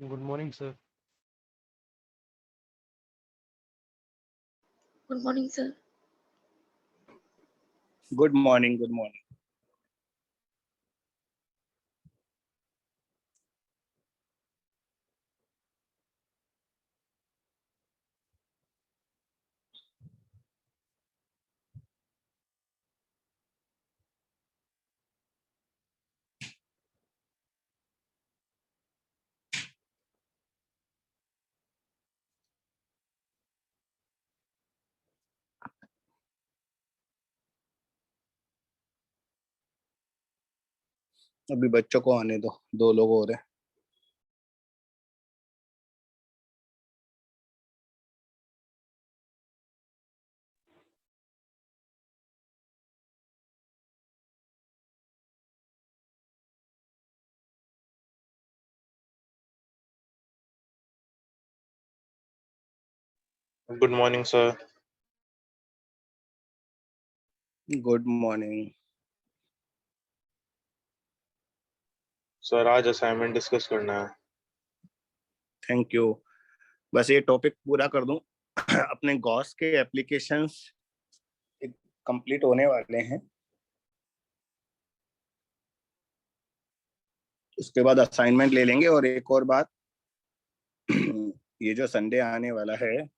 Good morning, sir. Good morning, sir. Good morning. Good morning. अभी बच्चों को आने दो, 2 लोग हो रहे हैं। Good morning, sir. Good morning. Sir आज असाइनमेंट डिस्कस करना है। Thank you. बस ये टॉपिक पूरा कर दूं। अपने गॉस के एप्लीकेशंस कंप्लीट होने वाले हैं, उसके बाद असाइनमेंट ले लेंगे। और एक और बात, ये जो संडे आने वाला है,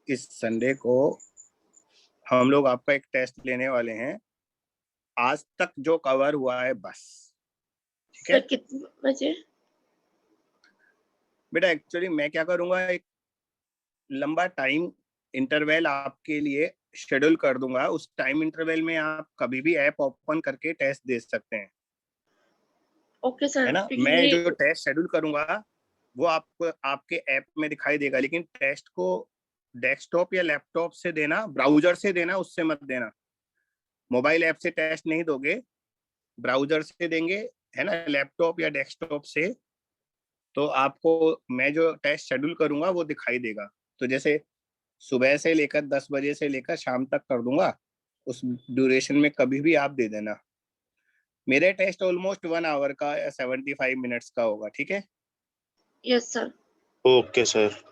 इस संडे को हम लोग आपका एक टेस्ट लेने वाले हैं, आज तक जो कवर हुआ है बस। ठीक है सर कितने बजे? बेटा, एक्चुअली मैं क्या करूंगा, एक लंबा टाइम इंटरवल आपके लिए शेड्यूल कर दूंगा। उस टाइम इंटरवल में आप कभी भी ऐप ओपन करके टेस्ट दे सकते हैं, ओके सर। है ना। मैं जो टेस्ट शेड्यूल करूंगा वो आपको आपके ऐप में दिखाई देगा, लेकिन टेस्ट को डेस्कटॉप या लैपटॉप से देना, ब्राउजर से देना, उससे मत देना। मोबाइल ऐप से टेस्ट नहीं दोगे, ब्राउजर से देंगे, है ना, लैपटॉप या डेस्कटॉप से। तो आपको मैं जो टेस्ट शेड्यूल करूंगा वो दिखाई देगा। तो जैसे सुबह से लेकर 10 बजे से लेकर शाम तक कर दूंगा, उस ड्यूरेशन में कभी भी आप दे देना। मेरे टेस्ट ऑलमोस्ट 1 आवर का या 75 मिनट्स का होगा, ठीक है। Yes sir. Okay sir.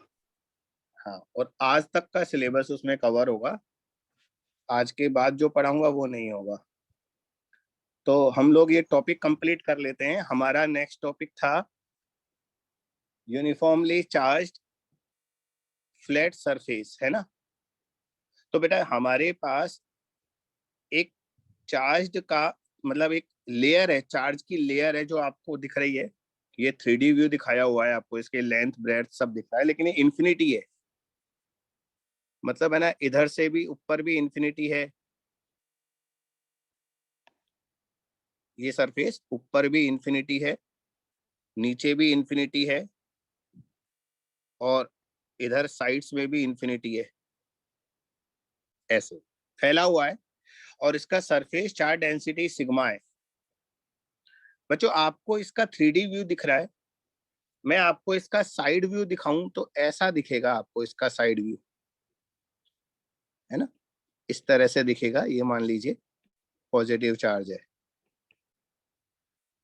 हाँ, और आज तक का सिलेबस उसमें कवर होगा, आज के बाद जो पढ़ाऊंगा वो नहीं होगा। तो हम लोग ये टॉपिक कंप्लीट कर लेते हैं। हमारा नेक्स्ट टॉपिक था यूनिफॉर्मली चार्ज्ड फ्लैट सरफेस, है ना। तो बेटा हमारे पास एक चार्ज्ड का मतलब एक लेयर है, चार्ज की लेयर है जो आपको दिख रही है। ये 3D व्यू दिखाया हुआ है आपको, इसके लेंथ ब्रेड्थ सब दिख रहा है, लेकिन ये इन्फिनिटी है। मतलब है ना, इधर से भी ऊपर भी इन्फिनिटी है, ये सरफेस ऊपर भी इन्फिनिटी है, नीचे भी इन्फिनिटी है, और इधर साइड्स में भी इन्फिनिटी है, ऐसे फैला हुआ है। और इसका सरफेस चार्ज डेंसिटी सिग्मा है। बच्चों आपको इसका 3D व्यू दिख रहा है, मैं आपको इसका साइड व्यू दिखाऊं तो ऐसा दिखेगा आपको इसका साइड व्यू, है ना, इस तरह से दिखेगा। ये मान लीजिए पॉजिटिव चार्ज है।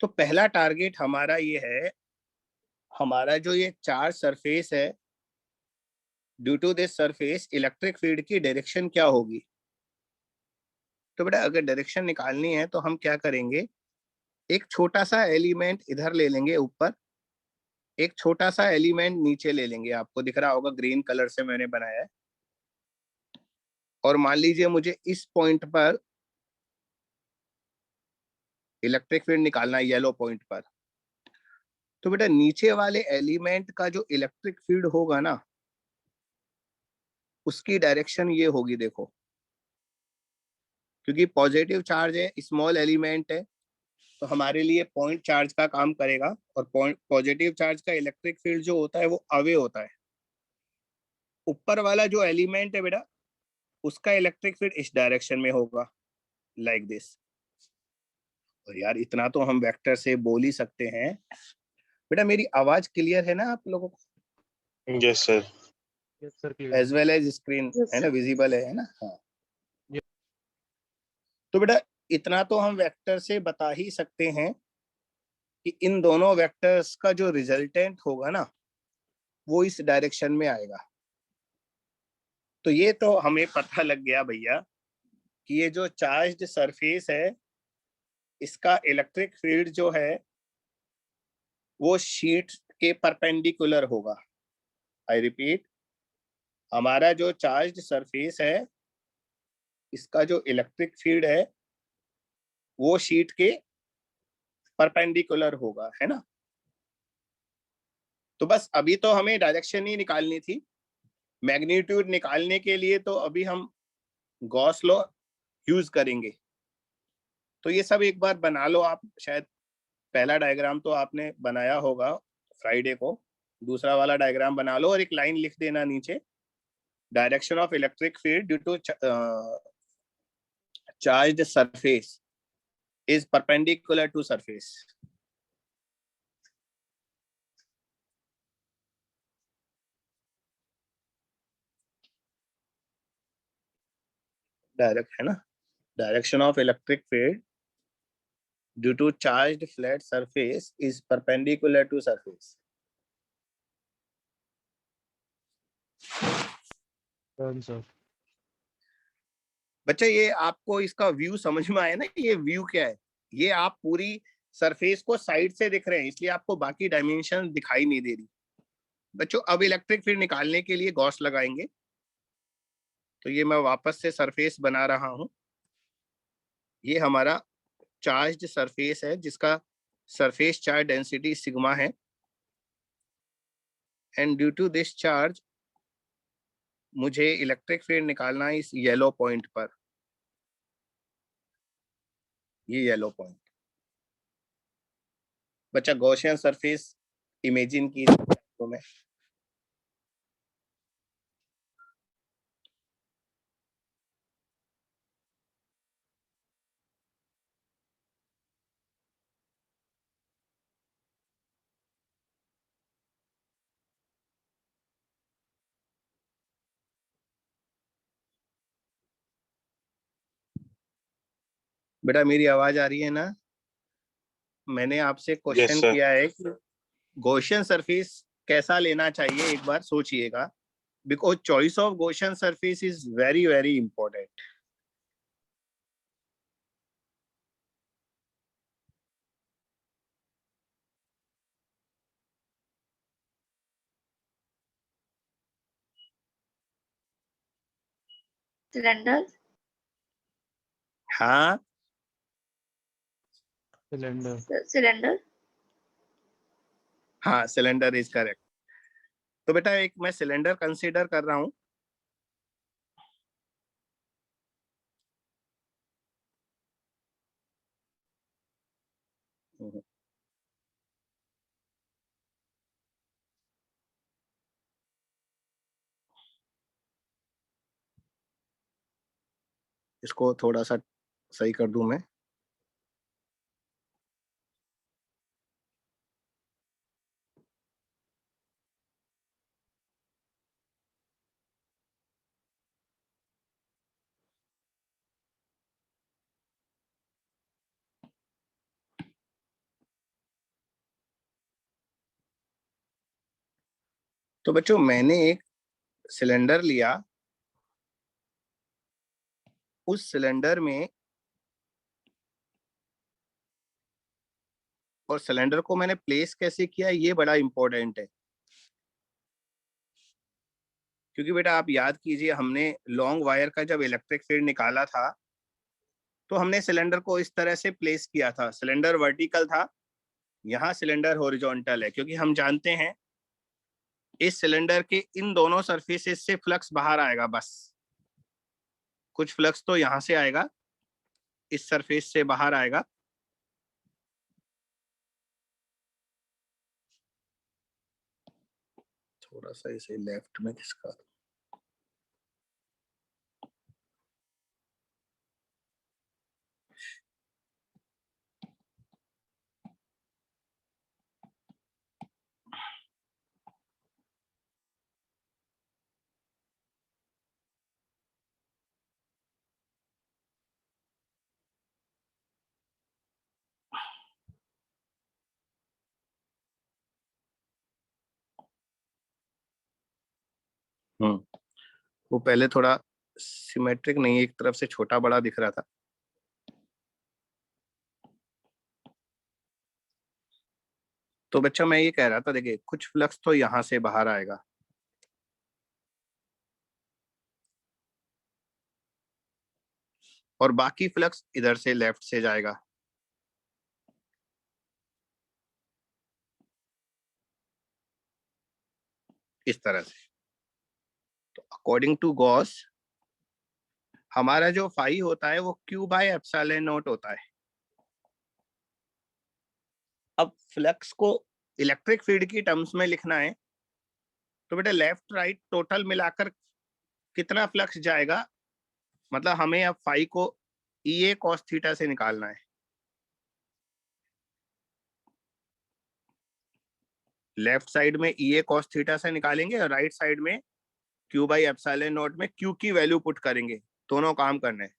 तो पहला टारगेट हमारा ये है, हमारा जो ये चार्ज सरफेस है, due to this surface electric field की डायरेक्शन क्या होगी। तो बेटा अगर डायरेक्शन निकालनी है तो हम क्या करेंगे, एक छोटा सा एलिमेंट इधर ले लेंगे ऊपर, एक छोटा सा एलिमेंट नीचे ले लेंगे, आपको दिख रहा होगा ग्रीन कलर से मैंने बनाया है। और मान लीजिए मुझे इस पॉइंट पर इलेक्ट्रिक फील्ड निकालना है, येलो पॉइंट पर। तो बेटा नीचे वाले एलिमेंट का जो इलेक्ट्रिक फील्ड होगा ना, उसकी डायरेक्शन ये होगी, देखो, क्योंकि पॉजिटिव चार्ज है, स्मॉल एलिमेंट है, तो हमारे लिए पॉइंट चार्ज का काम करेगा। और पॉजिटिव चार्ज का इलेक्ट्रिक फील्ड जो होता है वो अवे होता है। ऊपर वाला जो एलिमेंट है बेटा, उसका इलेक्ट्रिक फील्ड इस डायरेक्शन में होगा, लाइक दिस। और यार इतना तो हम वेक्टर से बोल ही सकते हैं। बेटा मेरी आवाज क्लियर है ना आप लोगों को? Yes sir. Yes, sir. Clear. As well as screen Yes, है ना, sir. विजिबल है ना। हाँ, Yes. तो बेटा इतना तो हम वेक्टर से बता ही सकते हैं कि इन दोनों वेक्टर्स का जो रिजल्टेंट होगा ना वो इस डायरेक्शन में आएगा। तो ये तो हमें पता लग गया भैया कि ये जो चार्ज्ड सरफेस है इसका इलेक्ट्रिक फील्ड जो है वो शीट के परपेंडिकुलर होगा। आई रिपीट, हमारा जो चार्ज्ड सरफेस है इसका जो इलेक्ट्रिक फील्ड है वो शीट के परपेंडिकुलर होगा, है ना। तो बस अभी तो हमें डायरेक्शन ही निकालनी थी। मैग्नीट्यूड निकालने के लिए तो अभी हम गॉस लॉ यूज करेंगे। तो ये सब एक बार बना लो आप। शायद पहला डायग्राम तो आपने बनाया होगा फ्राइडे को, दूसरा वाला डायग्राम बना लो और एक लाइन लिख देना नीचे, direction of electric field due to charged surface is perpendicular to surface. Direct है ना, direction of electric field due to charged flat surface is perpendicular to surface. Done, sir. बच्चा ये आपको इसका व्यू समझ में आया ना, ये व्यू क्या है? ये आप पूरी सरफेस को साइड से दिख रहे हैं इसलिए आपको बाकी डायमेंशन दिखाई नहीं दे रही। बच्चों अब इलेक्ट्रिक फील्ड निकालने के लिए गॉस लगाएंगे। तो ये मैं वापस से सरफेस बना रहा हूं। ये हमारा चार्ज्ड सरफेस है जिसका सरफेस चार्ज डेंसिटी सिग्मा है and due to this charge मुझे इलेक्ट्रिक फील्ड निकालना है इस येलो पॉइंट पर। ये येलो पॉइंट बच्चा गॉसियन सरफेस इमेजिन की तो मैं बेटा मेरी आवाज आ रही है ना? मैंने आपसे Yes, क्वेश्चन sir. किया है कि गॉसियन सरफेस कैसा लेना चाहिए, एक बार सोचिएगा, because choice of Gaussian surface is very very important. Cylinder. हाँ Cylinder. Cylinder. हाँ, सिलेंडर इज करेक्ट। तो बेटा एक मैं सिलेंडर कंसीडर कर रहा हूं। इसको थोड़ा सा सही कर दूं मैं। तो बच्चों मैंने एक सिलेंडर लिया, उस सिलेंडर में, और सिलेंडर को मैंने प्लेस कैसे किया ये बड़ा इंपॉर्टेंट है। क्योंकि बेटा आप याद कीजिए हमने लॉन्ग वायर का जब इलेक्ट्रिक फील्ड निकाला था तो हमने सिलेंडर को इस तरह से प्लेस किया था। सिलेंडर वर्टिकल था, यहाँ सिलेंडर हॉरिजॉन्टल है, क्योंकि हम जानते हैं इस सिलेंडर के इन दोनों सरफेसेस से फ्लक्स बाहर आएगा। बस कुछ फ्लक्स तो यहाँ से आएगा, इस सरफेस से बाहर आएगा, थोड़ा सा इसे लेफ्ट में खिसका। वो पहले थोड़ा सिमेट्रिक नहीं, एक तरफ से छोटा बड़ा दिख रहा था। तो बच्चा मैं ये कह रहा था, देखिए कुछ फ्लक्स तो यहां से बाहर आएगा, और बाकी फ्लक्स इधर से लेफ्ट से जाएगा। इस तरह से। तो अकॉर्डिंग टू गॉस हमारा जो फाई होता है वो Q बाय एप्सिलॉन नॉट होता है। अब फ्लक्स को इलेक्ट्रिक फील्ड की टर्म्स में लिखना है, तो बेटा लेफ्ट राइट टोटल मिलाकर कितना फ्लक्स जाएगा, मतलब हमें अब फाई को EA cos थीटा से निकालना है। लेफ्ट साइड में EA cos थीटा से निकालेंगे और राइट साइड में Q बाई एप्सिलॉन नॉट में Q की वैल्यू पुट करेंगे, दोनों काम करने हैं।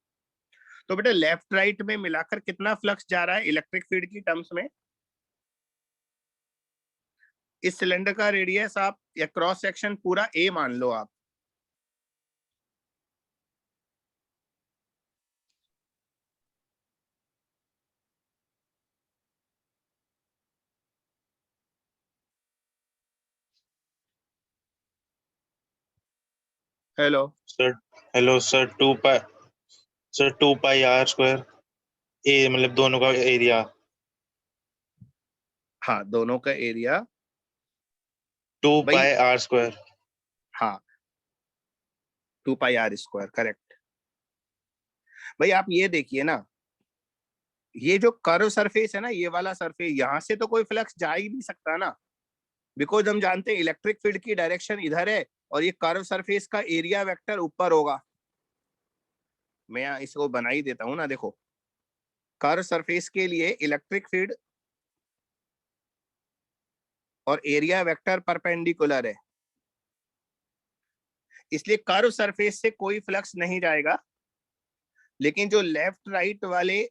तो बेटा लेफ्ट राइट में मिलाकर कितना फ्लक्स जा रहा है इलेक्ट्रिक फील्ड की टर्म्स में? इस सिलेंडर का रेडियस आप या क्रॉस सेक्शन पूरा A मान लो आप, हेलो सर हेलो सर 2 पाई r स्क्वायर ए, मतलब दोनों का एरिया। हाँ दोनों का एरिया 2 भाई, पाई r स्क्वायर। हाँ 2 पाई r स्क्वायर, करेक्ट। भाई आप ये देखिए ना, ये जो कर्व सरफेस है ना, ये वाला सरफेस, यहाँ से तो कोई फ्लक्स जा ही नहीं सकता ना, बिकॉज हम जानते हैं इलेक्ट्रिक फील्ड की डायरेक्शन इधर है और ये कर्व सरफेस का एरिया वेक्टर ऊपर होगा। मैं इसको बना ही देता हूं ना, देखो कर्व सरफेस के लिए इलेक्ट्रिक फील्ड और एरिया वेक्टर परपेंडिकुलर है, इसलिए कर्व सरफेस से कोई फ्लक्स नहीं जाएगा। लेकिन जो लेफ्ट राइट वाले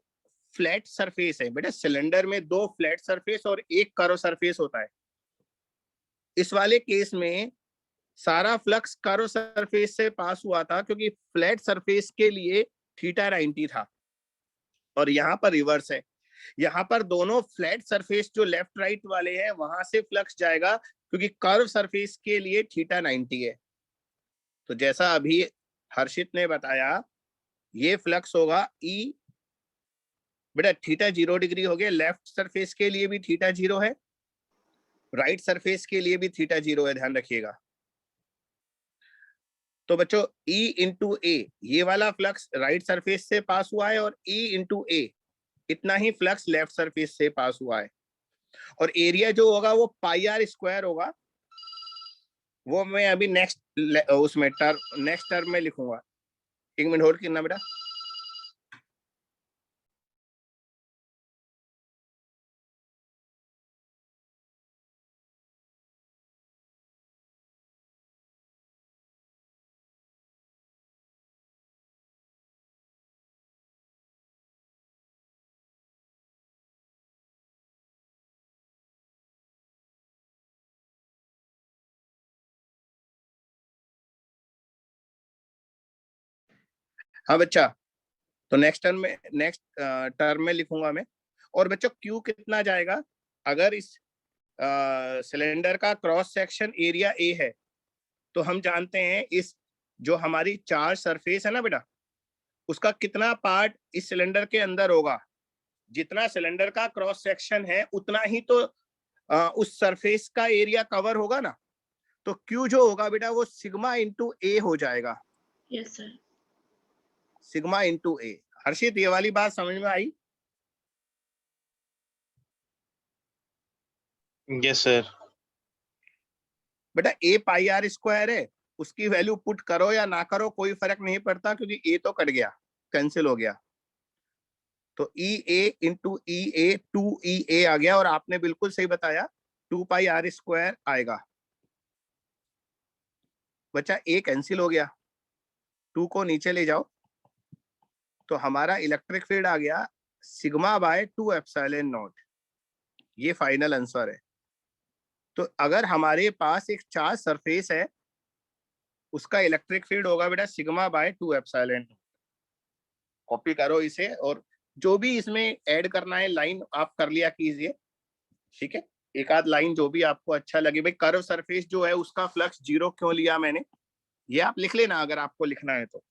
फ्लैट सरफेस है बेटा, सिलेंडर में दो फ्लैट सरफेस और एक कर्व सरफेस होता है। इस वाले केस में सारा फ्लक्स कर्व सरफेस से पास हुआ था, क्योंकि फ्लैट सरफेस के लिए थीटा 90 था, और यहाँ पर रिवर्स है। यहाँ पर दोनों फ्लैट सरफेस जो लेफ्ट राइट वाले हैं वहां से फ्लक्स जाएगा, क्योंकि कर्व सरफेस के लिए थीटा 90 है। तो जैसा अभी हर्षित ने बताया, ये फ्लक्स होगा E, बेटा थीटा 0 डिग्री हो गया, लेफ्ट सरफेस के लिए भी थीटा 0 है, राइट सरफेस के लिए भी थीटा 0 है, ध्यान रखिएगा। तो बच्चों E इंटू ए, ये वाला फ्लक्स राइट सरफेस से पास हुआ है, और E इंटू ए, इतना ही फ्लक्स लेफ्ट सरफेस से पास हुआ है। और एरिया जो होगा वो पाई r स्क्वायर होगा, वो मैं अभी नेक्स्ट उसमें नेक्स्ट टर्म में लिखूंगा। एक मिनट होल्ड करना बेटा। हाँ बच्चा, तो नेक्स्ट टर्म में लिखूंगा मैं। और बच्चों Q कितना जाएगा, अगर इस सिलेंडर का क्रॉस सेक्शन एरिया A है, तो हम जानते हैं इस जो हमारी चार्ज सरफेस है ना बेटा, उसका कितना पार्ट इस सिलेंडर के अंदर होगा। जितना सिलेंडर का क्रॉस सेक्शन है उतना ही तो उस सरफेस का एरिया कवर होगा ना। तो Q जो होगा बेटा वो सिग्मा इंटू ए हो जाएगा। Yes sir. Sigma into A. Harshit ये वाली बात समझ में आई? Yes sir. बेटा A पाई r स्क्वायर है, उसकी वैल्यू पुट करो या ना करो कोई फर्क नहीं पड़ता, क्योंकि A तो कट गया, कैंसिल हो गया। तो EA इंटू EA 2EA आ गया, और आपने बिल्कुल सही बताया 2 पाई r स्क्वायर आएगा। बच्चा A कैंसिल हो गया, 2 को नीचे ले जाओ, तो हमारा इलेक्ट्रिक फील्ड आ गया सिग्मा बाय 2 एप्सिलॉन नॉट। ये फाइनल आंसर है। तो अगर हमारे पास एक चार्ज सरफेस है उसका इलेक्ट्रिक फील्ड होगा बेटा सिग्मा बाय 2 एप्सिलॉन। कॉपी करो इसे, और जो भी इसमें ऐड करना है लाइन आप कर लिया कीजिए, ठीक है। एक आध लाइन जो भी आपको अच्छा लगे। भाई कर्व सरफेस जो है उसका फ्लक्स 0 क्यों लिया मैंने, ये आप लिख लेना अगर आपको लिखना है तो।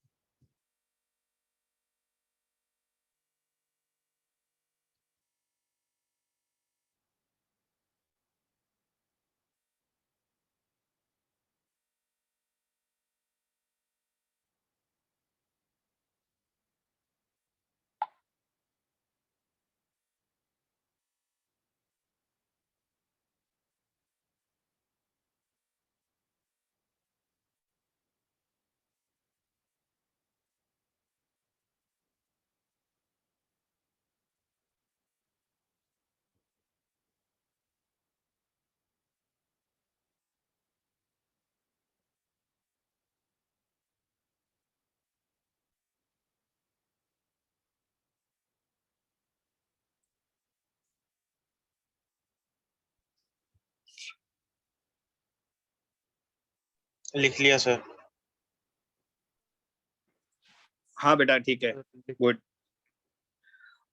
लिख लिया सर। हाँ बेटा ठीक है, गुड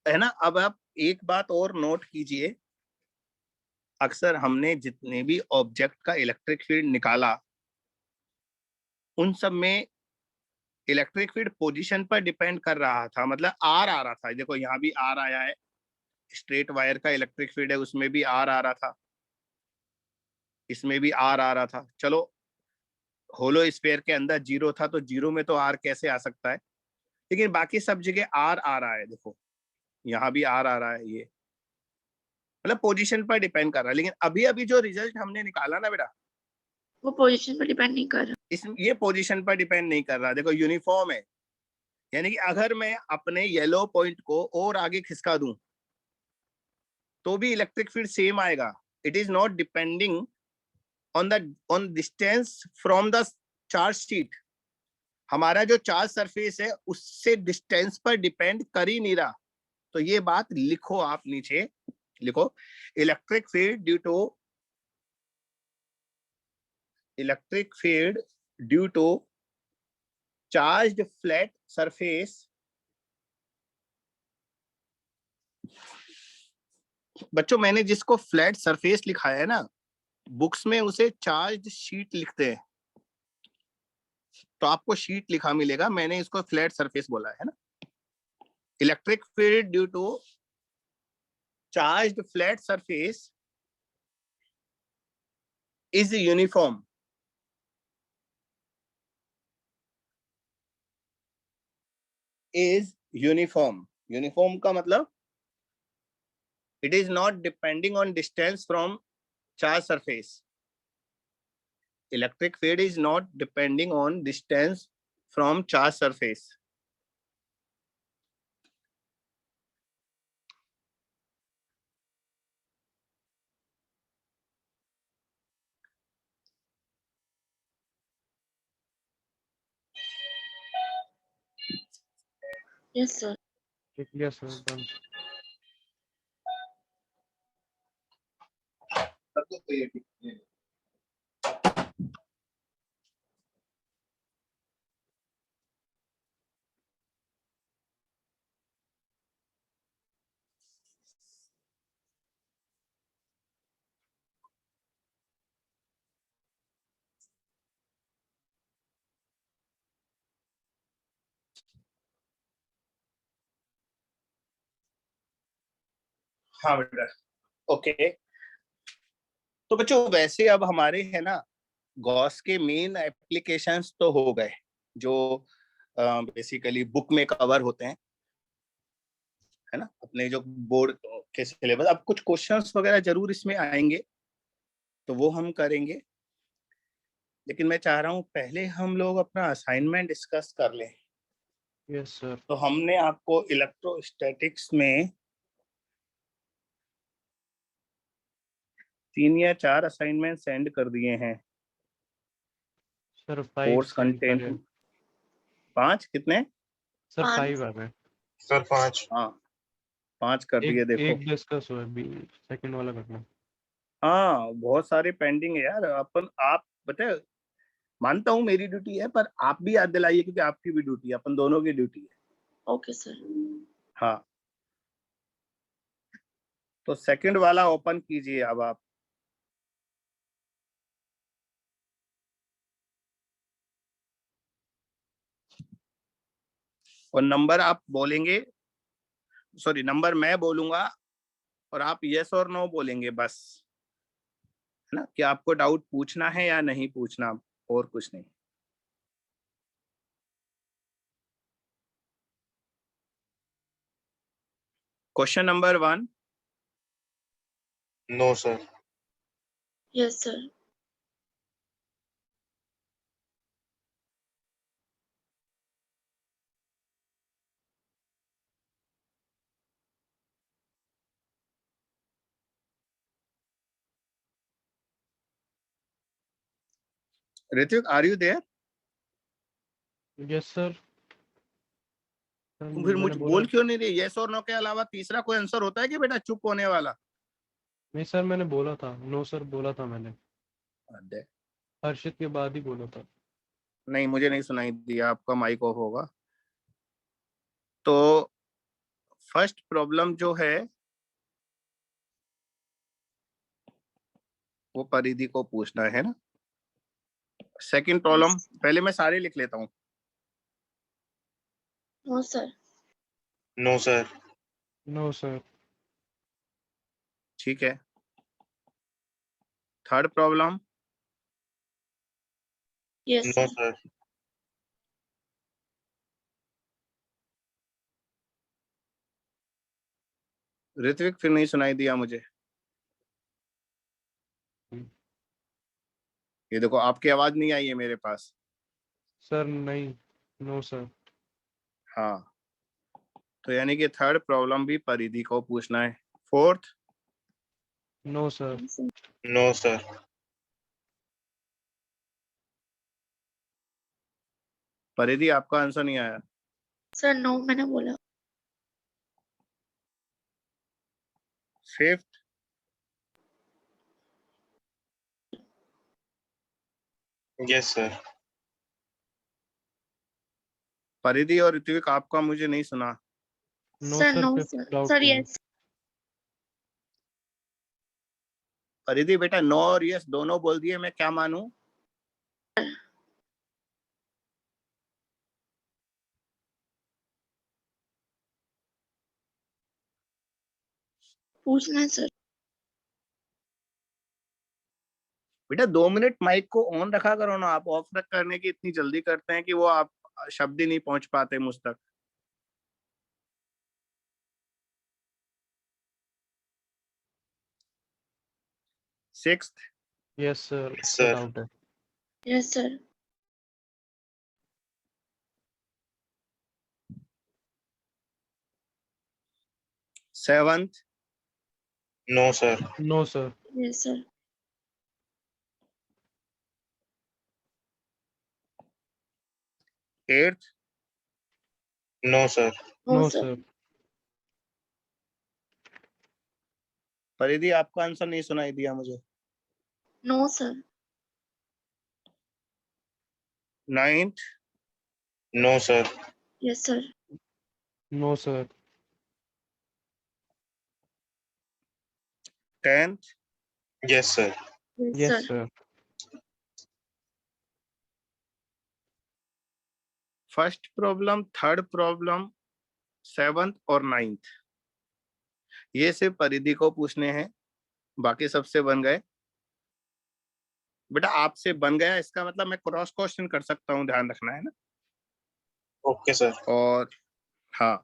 है ना। अब आप एक बात और नोट कीजिए, अक्सर हमने जितने भी ऑब्जेक्ट का इलेक्ट्रिक फील्ड निकाला उन सब में इलेक्ट्रिक फील्ड पोजीशन पर डिपेंड कर रहा था, मतलब आर आ रहा था। देखो यहाँ भी आर आया है, स्ट्रेट वायर का इलेक्ट्रिक फील्ड है उसमें भी आर आ रहा था, इसमें भी आर आ रहा था। चलो होलो स्फीयर के अंदर 0 था तो 0 में तो आर कैसे आ सकता है, लेकिन बाकी सब जगह आर आ रहा है। देखो यहाँ भी आर आ रहा है, ये मतलब पोजीशन पर डिपेंड कर रहा है। लेकिन अभी अभी जो रिजल्ट हमने निकाला ना बेटा, वो पोजीशन पर डिपेंड नहीं कर रहा। ये पोजीशन पर डिपेंड नहीं कर रहा। देखो यूनिफॉर्म है, यानी कि अगर मैं अपने येलो पॉइंट को और आगे खिसका दूं तो भी इलेक्ट्रिक फील्ड सेम आएगा। It is not depending on distance from the charge sheet. हमारा जो चार्ज सरफेस है उससे डिस्टेंस पर डिपेंड कर ही नहीं रहा। तो ये बात लिखो आप, नीचे लिखो, electric field due to charged flat surface. बच्चों मैंने जिसको फ्लैट सरफेस लिखा है ना, बुक्स में उसे चार्ज शीट लिखते हैं, तो आपको शीट लिखा मिलेगा, मैंने इसको फ्लैट सरफेस बोला है ना। Electric field due to charged flat surface is uniform. Uniform का मतलब it is not depending on distance from charge surface. Electric field is not depending on distance from charge surface. Yes sir. ठीक है sir, done. हाँ बेटा okay. तो बच्चों वैसे अब हमारे है ना गॉस के मेन एप्लीकेशंस तो हो गए जो बेसिकली बुक में कवर होते हैं, है ना, अपने जो बोर्ड के सिलेबस। अब कुछ क्वेश्चंस वगैरह जरूर इसमें आएंगे तो वो हम करेंगे, लेकिन मैं चाह रहा हूँ पहले हम लोग अपना असाइनमेंट डिस्कस कर लें। Yes sir. तो हमने आपको इलेक्ट्रोस्टैटिक्स में 3 या 4 असाइनमेंट सेंड कर दिए हैं। सर 5 कोर्स कंटेंट 5 कितने सर? 5 5 आ गए सर 5। हाँ 5 कर दिए। देखो एक डिस्कस हुआ, अभी सेकंड वाला करना। हाँ बहुत सारे पेंडिंग है यार। अपन आप बताए मानता हूं मेरी ड्यूटी है, पर आप भी याद दिलाइए क्योंकि आपकी भी ड्यूटी है, अपन दोनों की ड्यूटी है। Okay sir. हाँ, तो सेकंड वाला ओपन कीजिए अब आप। और नंबर आप बोलेंगे, सॉरी नंबर मैं बोलूंगा और आप यस और नो बोलेंगे बस, है ना, कि आपको डाउट पूछना है या नहीं पूछना, और कुछ नहीं। Question number 1। No sir. Yes sir. Ritwik, are you there? Yes sir. तुम फिर मैंने मुझे बोला बोल क्यों नहीं रही? यस और नो के अलावा तीसरा कोई आंसर होता है कि बेटा चुप होने वाला? नहीं सर, मैंने बोला था नो सर, बोला था मैंने, अरे, हर्षित के बाद ही बोला था। नहीं मुझे नहीं सुनाई दिया, आपका माइक ऑफ होगा। तो फर्स्ट प्रॉब्लम जो है वो परिधि को पूछना है ना। सेकंड प्रॉब्लम पहले मैं सारे लिख लेता हूँ। No sir. No sir. No sir. ठीक है। Third problem. Yes no sir. Sir. Ritwik, फिर नहीं सुनाई दिया मुझे। ये देखो, आपकी आवाज नहीं आई है मेरे पास। सर नहीं, नो सर। हाँ, तो यानी कि थर्ड प्रॉब्लम भी परिधि को पूछना है। Fourth. No sir. No sir. Paridhi, आपका आंसर नहीं आया। सर नो मैंने बोला। फिफ्थ। Yes sir. परिधि और ऋत्विक, आपका मुझे नहीं सुना। No sir sir, no fifth sir. Doubt sir नहीं है। यस। परिधि बेटा, नो और यस दोनों बोल दिए, मैं क्या मानूं? पूछना है सर। बेटा 2 मिनट माइक को ऑन रखा करो ना, आप ऑफ रख करने की इतनी जल्दी करते हैं कि वो आप शब्द ही नहीं पहुंच पाते मुझ तक। सिक्स्थ। यस सर, यस उसका सर। डाउट है। Yes sir. Seventh. No sir. No sir. Yes sir. Eighth. No sir. No no sir. Sir. Paridhi, आपका आंसर नहीं सुनाई दिया मुझे। No sir. Ninth. No sir. Yes sir. No sir. Tenth. Yes sir. Yes yes sir. Sir. First problem, third problem, seventh और ninth, ये सिर्फ परिधि को पूछने हैं, बाकी सबसे बन गए। बेटा आपसे बन गया इसका मतलब मैं क्रॉस क्वेश्चन कर सकता हूँ, ध्यान रखना है ना। Okay sir. और हाँ,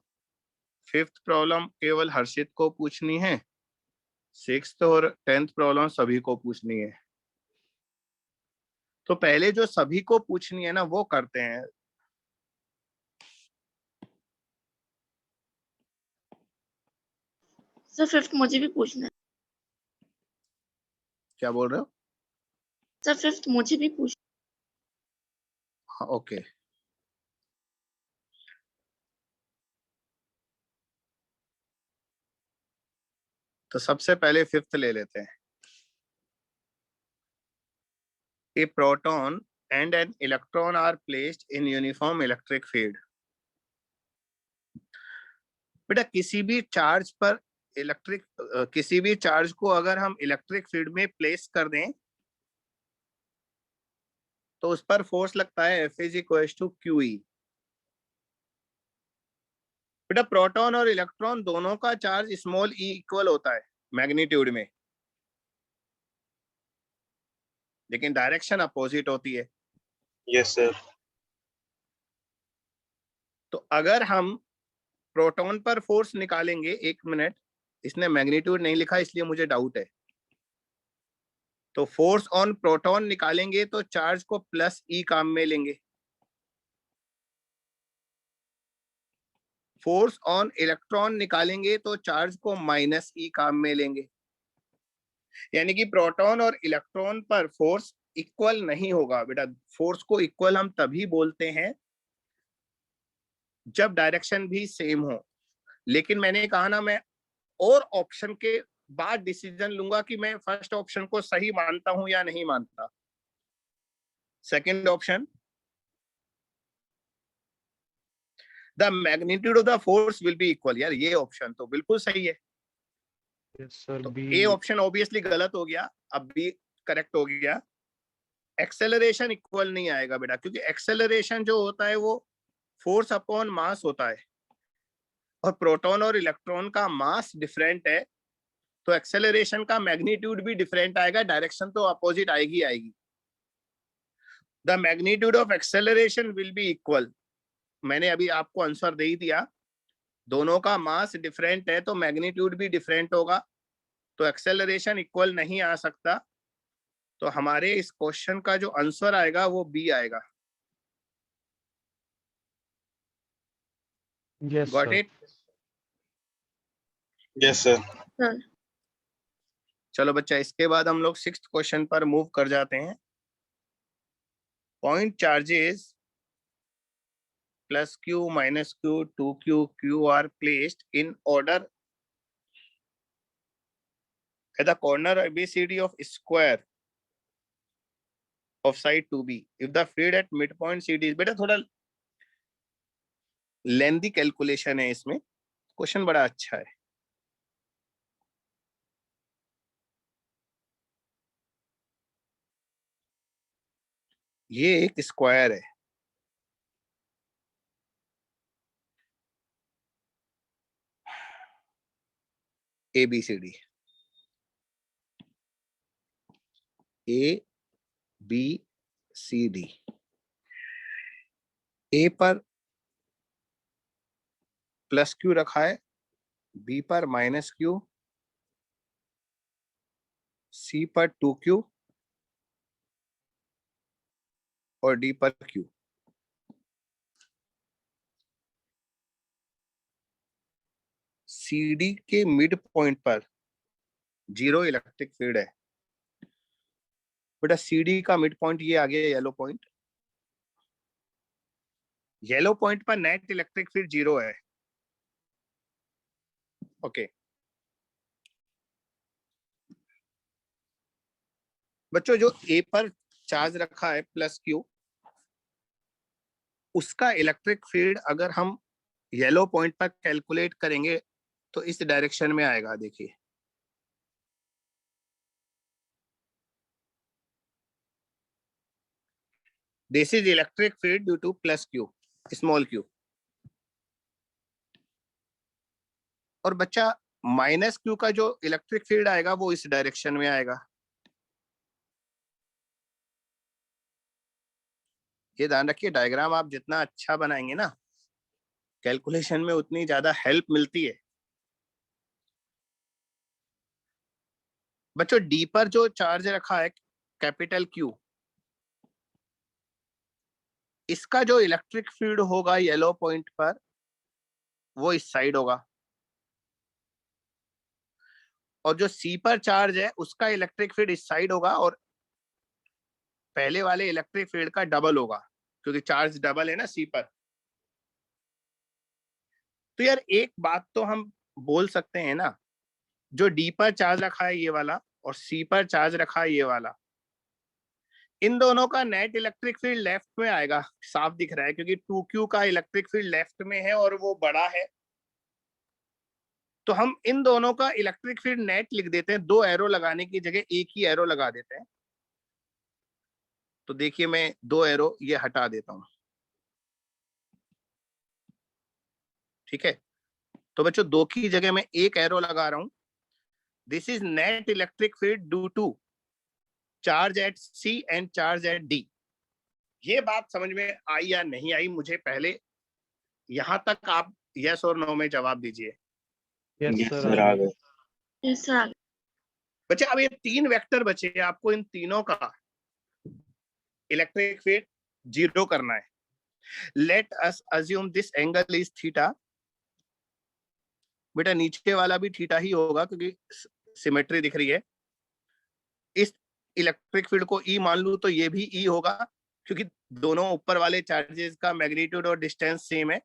फिफ्थ प्रॉब्लम केवल हर्षित को पूछनी है, सिक्स्थ और टेंथ प्रॉब्लम सभी को पूछनी है। तो पहले जो सभी को पूछनी है ना वो करते हैं। सर फिफ्थ मुझे भी पूछना है। क्या बोल रहे हो? सर फिफ्थ मुझे भी पूछ। हाँ, ओके। तो सबसे पहले फिफ्थ ले लेते हैं। ए proton and an electron are placed in uniform electric field. बेटा किसी भी चार्ज पर किसी भी चार्ज को अगर हम इलेक्ट्रिक फील्ड में प्लेस कर दें तो उस पर फोर्स लगता है F is equal to QE। बेटा प्रोटॉन और इलेक्ट्रॉन दोनों का चार्ज स्मॉल e इक्वल होता है मैग्नीट्यूड में, लेकिन डायरेक्शन अपोजिट होती है। Yes sir. तो अगर हम प्रोटॉन पर फोर्स निकालेंगे, एक मिनट, इसने मैग्नीट्यूड नहीं लिखा इसलिए मुझे डाउट है। तो फोर्स ऑन प्रोटॉन निकालेंगे तो चार्ज को प्लस ई काम में लेंगे, फोर्स ऑन इलेक्ट्रॉन निकालेंगे तो चार्ज को माइनस ई काम में लेंगे। यानी कि प्रोटॉन और इलेक्ट्रॉन पर फोर्स इक्वल नहीं होगा बेटा। फोर्स को इक्वल हम तभी बोलते हैं जब डायरेक्शन भी सेम हो। लेकिन मैंने कहा ना, मैं और ऑप्शन के बाद डिसीजन लूंगा कि मैं फर्स्ट ऑप्शन को सही मानता हूं या नहीं मानता। Second option, the magnitude of the force will be equal. यार ये ऑप्शन तो बिल्कुल सही है। Yes sir. तो बी ए ऑप्शन ऑब्वियसली गलत हो गया, अब बी करेक्ट हो गया। एक्सेलरेशन इक्वल नहीं आएगा बेटा, क्योंकि एक्सेलरेशन जो होता है वो फोर्स अपॉन मास होता है, और प्रोटॉन और इलेक्ट्रॉन का मास डिफरेंट है, तो एक्सेलरेशन का मैग्नीट्यूड भी डिफरेंट आएगा, डायरेक्शन तो अपोजिट आएगी। The magnitude of acceleration will be equal. मैंने अभी आपको आंसर दे ही दिया, दोनों का मास डिफरेंट है तो मैग्नीट्यूड भी डिफरेंट होगा, तो एक्सेलरेशन इक्वल नहीं आ सकता। तो हमारे इस क्वेश्चन का जो आंसर आएगा वो बी आएगा। Yes got sir. It? Yes sir. Sir चलो बच्चा, इसके बाद हम लोग 6th क्वेश्चन पर मूव कर जाते हैं। Point charges plus q minus q 2q q are placed in order at the corner ABCD of square of side 2b if the field at midpoint CD is। बेटा थोड़ा lengthy calculation है इसमें, question बड़ा अच्छा है। ये एक square है, ABCD, ABCD। ए पर प्लस क्यू रखा है, बी पर माइनस क्यू, सी पर 2q और डी पर क्यू। CD के मिड पॉइंट पर 0 इलेक्ट्रिक फील्ड है। बेटा CD का मिड पॉइंट ये आ गया येलो पॉइंट। येलो पॉइंट पर नेट इलेक्ट्रिक फील्ड 0 है। ओके बच्चों, जो ए पर चार्ज रखा है प्लस क्यू, उसका इलेक्ट्रिक फील्ड अगर हम येलो पॉइंट पर कैलकुलेट करेंगे तो इस डायरेक्शन में आएगा। देखिए this is electric field due two plus Q, small Q. और बच्चा माइनस क्यू का जो इलेक्ट्रिक फील्ड आएगा वो इस डायरेक्शन में आएगा। ये ध्यान रखिए, डायग्राम आप जितना अच्छा बनाएंगे ना, कैलकुलेशन में उतनी ज्यादा हेल्प मिलती है। बच्चों डी पर जो चार्ज रखा है कैपिटल क्यू, इसका जो इलेक्ट्रिक फील्ड होगा येलो पॉइंट पर वो इस साइड होगा, और जो सी पर चार्ज है उसका इलेक्ट्रिक फील्ड इस साइड होगा, और पहले वाले इलेक्ट्रिक फील्ड का डबल होगा क्योंकि चार्ज डबल है ना सी पर। तो यार एक बात तो हम बोल सकते हैं ना, जो डी पर चार्ज रखा है ये वाला और सी पर चार्ज रखा है ये वाला, इन दोनों का नेट इलेक्ट्रिक फील्ड लेफ्ट में आएगा, साफ दिख रहा है क्योंकि 2Q का इलेक्ट्रिक फील्ड लेफ्ट में है और वो बड़ा है। तो हम इन दोनों का इलेक्ट्रिक फील्ड नेट लिख देते हैं, 2 एरो लगाने की जगह एक ही एरो लगा देते हैं। तो देखिए मैं 2 एरो ये हटा देता हूं, ठीक है। तो बच्चों 2 की जगह मैं एक एरो लगा रहा हूं। This is net electric field due to charge at C and charge at D। ये बात समझ में आई या नहीं आई, मुझे पहले यहां तक आप यस और नो में जवाब दीजिए। यस Yes, सर sir, आ आ गया। गए। Yes sir. बच्चे अब ये 3 वेक्टर बचे, आपको इन तीनों का इलेक्ट्रिक फील्ड 0 करना है। Let us assume this angle is theta. बेटा नीचे वाला भी थीटा ही होगा क्योंकि सिमेट्री दिख रही है। इस इलेक्ट्रिक फील्ड को E मान लूं तो ये भी E होगा क्योंकि दोनों ऊपर वाले चार्जेस का मैग्नीट्यूड और डिस्टेंस सेम है।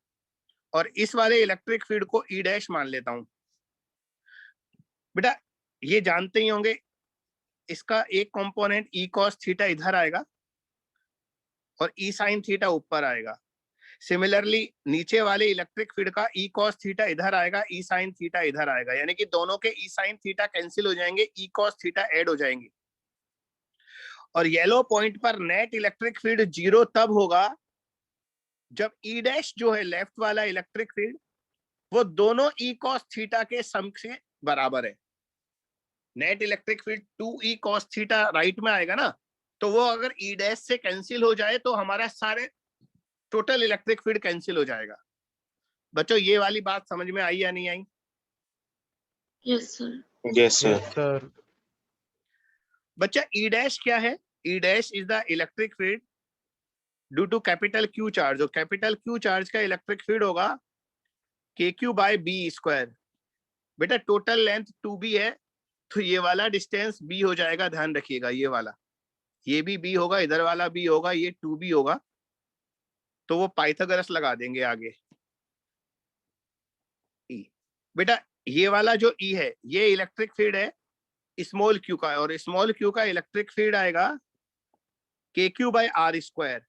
और इस वाले इलेक्ट्रिक फील्ड को E डैश मान लेता हूं। बेटा ये जानते ही होंगे, इसका एक कंपोनेंट E cos थीटा इधर आएगा और E sin थीटा ऊपर आएगा। सिमिलरली नीचे वाले इलेक्ट्रिक फील्ड का E cos थीटा इधर आएगा, E sin थीटा इधर आएगा, यानी कि दोनों के E sin थीटा कैंसिल हो जाएंगे, E cos थीटा ऐड हो जाएंगे। और येलो पॉइंट पर नेट इलेक्ट्रिक फील्ड 0 तब होगा जब E डैश जो है लेफ्ट वाला इलेक्ट्रिक फील्ड वो दोनों E cos थीटा के सम से बराबर है। Net electric field 2E cos theta right में आएगा ना, तो वो अगर E डैश से कैंसिल हो जाए तो हमारा सारे टोटल इलेक्ट्रिक फील्ड कैंसिल हो जाएगा। बच्चों ये वाली बात समझ में आई या नहीं आई? Yes sir. Yes, sir. Yes sir. बच्चा E डैश क्या है? E dash is the electric field due to capital Q charge. और कैपिटल Q चार्ज का इलेक्ट्रिक फील्ड होगा KQ बाय B स्क्वायर। बेटा टोटल लेंथ 2B है तो ये वाला डिस्टेंस B हो जाएगा, ध्यान रखिएगा। ये वाला ये भी B होगा, इधर वाला B होगा, ये 2B होगा। तो वो पाइथागोरस लगा देंगे आगे E। बेटा ये वाला जो E है ये इलेक्ट्रिक फील्ड है स्मॉल q का, और स्मॉल q का इलेक्ट्रिक फील्ड आएगा KQ बाय R स्क्वायर।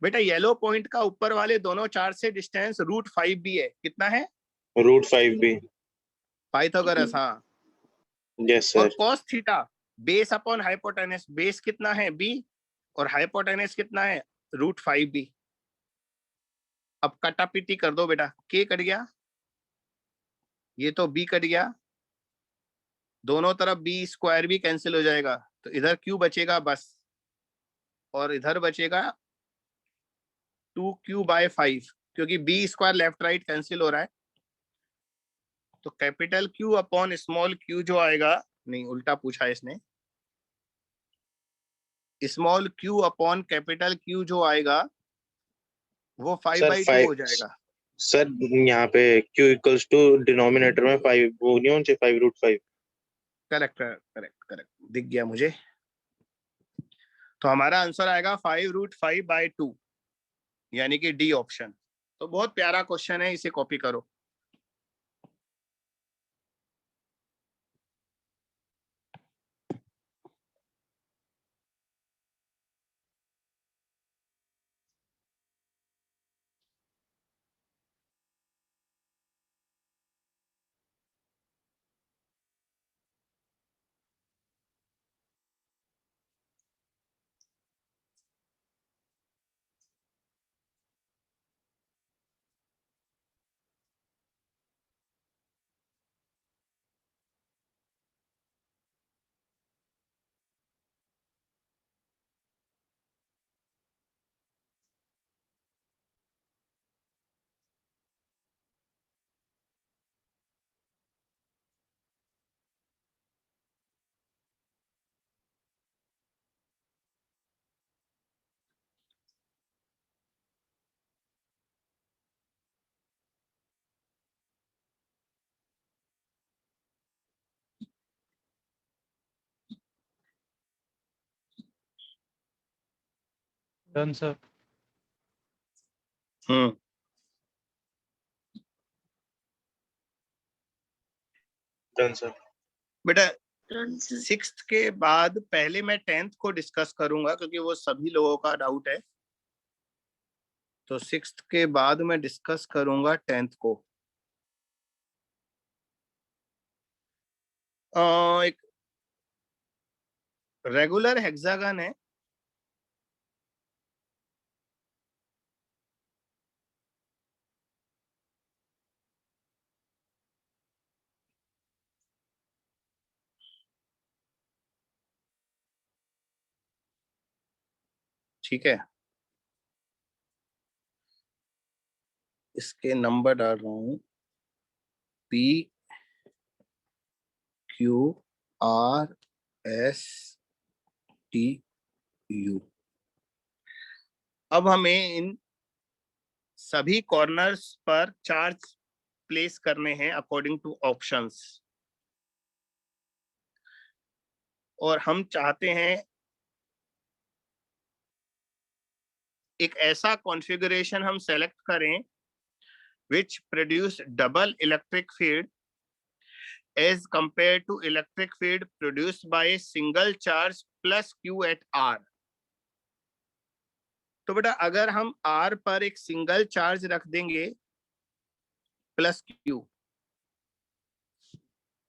बेटा येलो पॉइंट का ऊपर वाले दोनों चार्ज से डिस्टेंस √5B है। कितना है? √5B. पाइथागोरस, हाँ। Yes, और sir. cos theta base upon hypotenuse, base कितना है B और हाइपोटेनस कितना है √5B। अब कटापीटी कर दो बेटा, K कट गया, ये तो B कट गया, दोनों तरफ B स्क्वायर भी कैंसिल हो जाएगा, तो इधर Q बचेगा बस, और इधर बचेगा 2Q बाय 5 क्योंकि B square left right cancel हो रहा है। तो capital Q upon small q जो आएगा, नहीं उल्टा पूछा है इसने, small q upon capital Q जो आएगा वो 5/2 हो जाएगा। सर यहाँ पे Q इक्वल्स टू डिनोमिनेटर में 5 वो नहीं होना चाहिए, 5√5। करेक्ट करेक्ट करेक्ट, दिख गया मुझे। तो हमारा आंसर आएगा 5√5/2 यानी कि डी ऑप्शन। तो बहुत प्यारा क्वेश्चन है, इसे कॉपी करो। Done sir. Done sir. बेटा Done, sir. 6th के बाद पहले मैं 10th को डिस्कस करूंगा क्योंकि वो सभी लोगों का डाउट है, तो 6th के बाद मैं डिस्कस करूंगा 10th को। एक रेगुलर हेक्सागन है, ठीक है, इसके नंबर डाल रहा हूं, P Q R S T U। अब हमें इन सभी कॉर्नर्स पर चार्ज प्लेस करने हैं अकॉर्डिंग टू ऑप्शंस, और हम चाहते हैं एक ऐसा कॉन्फ़िगरेशन हम सेलेक्ट करें which produce double electric field as compared to electric field produced by a single charge plus Q at R। तो बेटा अगर हम R पर एक सिंगल चार्ज रख देंगे प्लस Q,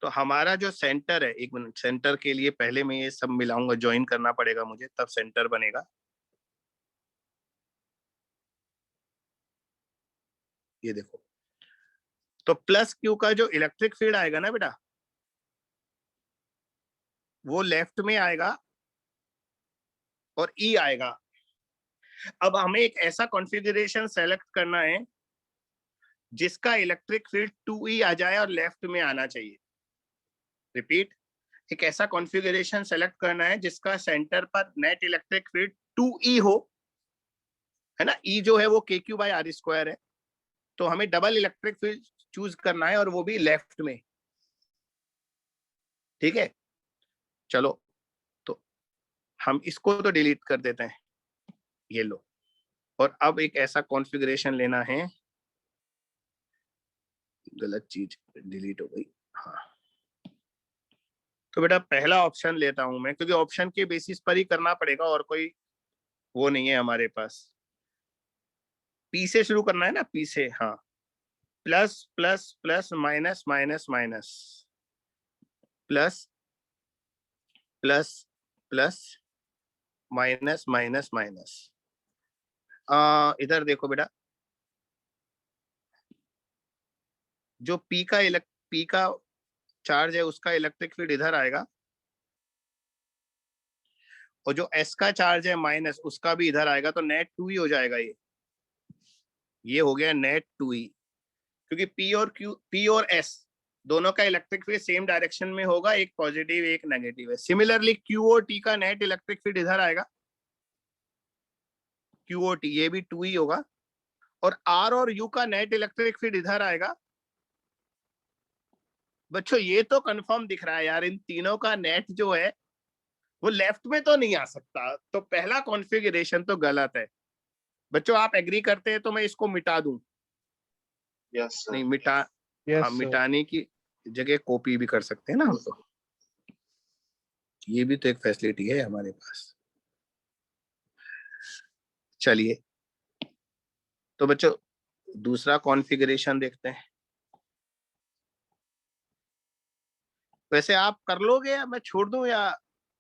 तो हमारा जो सेंटर है, एक मिनट, सेंटर के लिए पहले मैं ये सब मिलाऊंगा, ज्वाइन करना पड़ेगा मुझे, तब सेंटर बनेगा। ये देखो, तो प्लस Q का जो इलेक्ट्रिक फील्ड आएगा ना बेटा, वो लेफ्ट में आएगा और E आएगा। अब हमें एक ऐसा कॉन्फ़िगरेशन सेलेक्ट करना है जिसका इलेक्ट्रिक फील्ड 2E आ जाए और लेफ्ट में आना चाहिए। रिपीट, एक ऐसा कॉन्फ़िगरेशन सेलेक्ट करना है जिसका सेंटर पर नेट इलेक्ट्रिक फील्ड 2E हो, है ना, E जो है वो KQ/R² है, तो हमें डबल इलेक्ट्रिक फील्ड चूज करना है और वो भी लेफ्ट में, ठीक है। चलो, तो हम इसको तो डिलीट कर देते हैं, ये लो, और अब एक ऐसा कॉन्फ़िगरेशन लेना है, गलत चीज डिलीट हो गई, हाँ, तो बेटा पहला ऑप्शन लेता हूं मैं, क्योंकि ऑप्शन के बेसिस पर ही करना पड़ेगा, और कोई वो नहीं है हमारे पास। P से शुरू करना है ना, P से, हाँ, plus plus plus minus minus minus plus plus plus minus minus minus. इधर देखो बेटा, जो P का चार्ज है उसका इलेक्ट्रिक फील्ड इधर आएगा, और जो S का चार्ज है माइनस, उसका भी इधर आएगा, तो नेट 2E हो जाएगा। ये हो गया नेट 2E, क्योंकि P और S दोनों का इलेक्ट्रिक फील्ड सेम डायरेक्शन में होगा, एक पॉजिटिव एक नेगेटिव है। सिमिलरली Q और T का नेट इलेक्ट्रिक फील्ड इधर आएगा, Q और T, ये भी 2E होगा, और R और U का नेट इलेक्ट्रिक फील्ड इधर आएगा। बच्चों ये तो कंफर्म दिख रहा है यार, इन तीनों का नेट जो है वो लेफ्ट में तो नहीं आ सकता, तो पहला कॉन्फ़िगरेशन तो गलत है। बच्चों आप एग्री करते हैं तो मैं इसको मिटा दूं? Yes sir. नहीं मिटा, हाँ, सर। मिटाने की जगह कॉपी भी कर सकते हैं ना हम, तो ये भी तो एक फैसिलिटी है हमारे पास। चलिए, तो बच्चों दूसरा कॉन्फ़िगरेशन देखते हैं। वैसे आप कर लोगे या मैं छोड़ दूं, या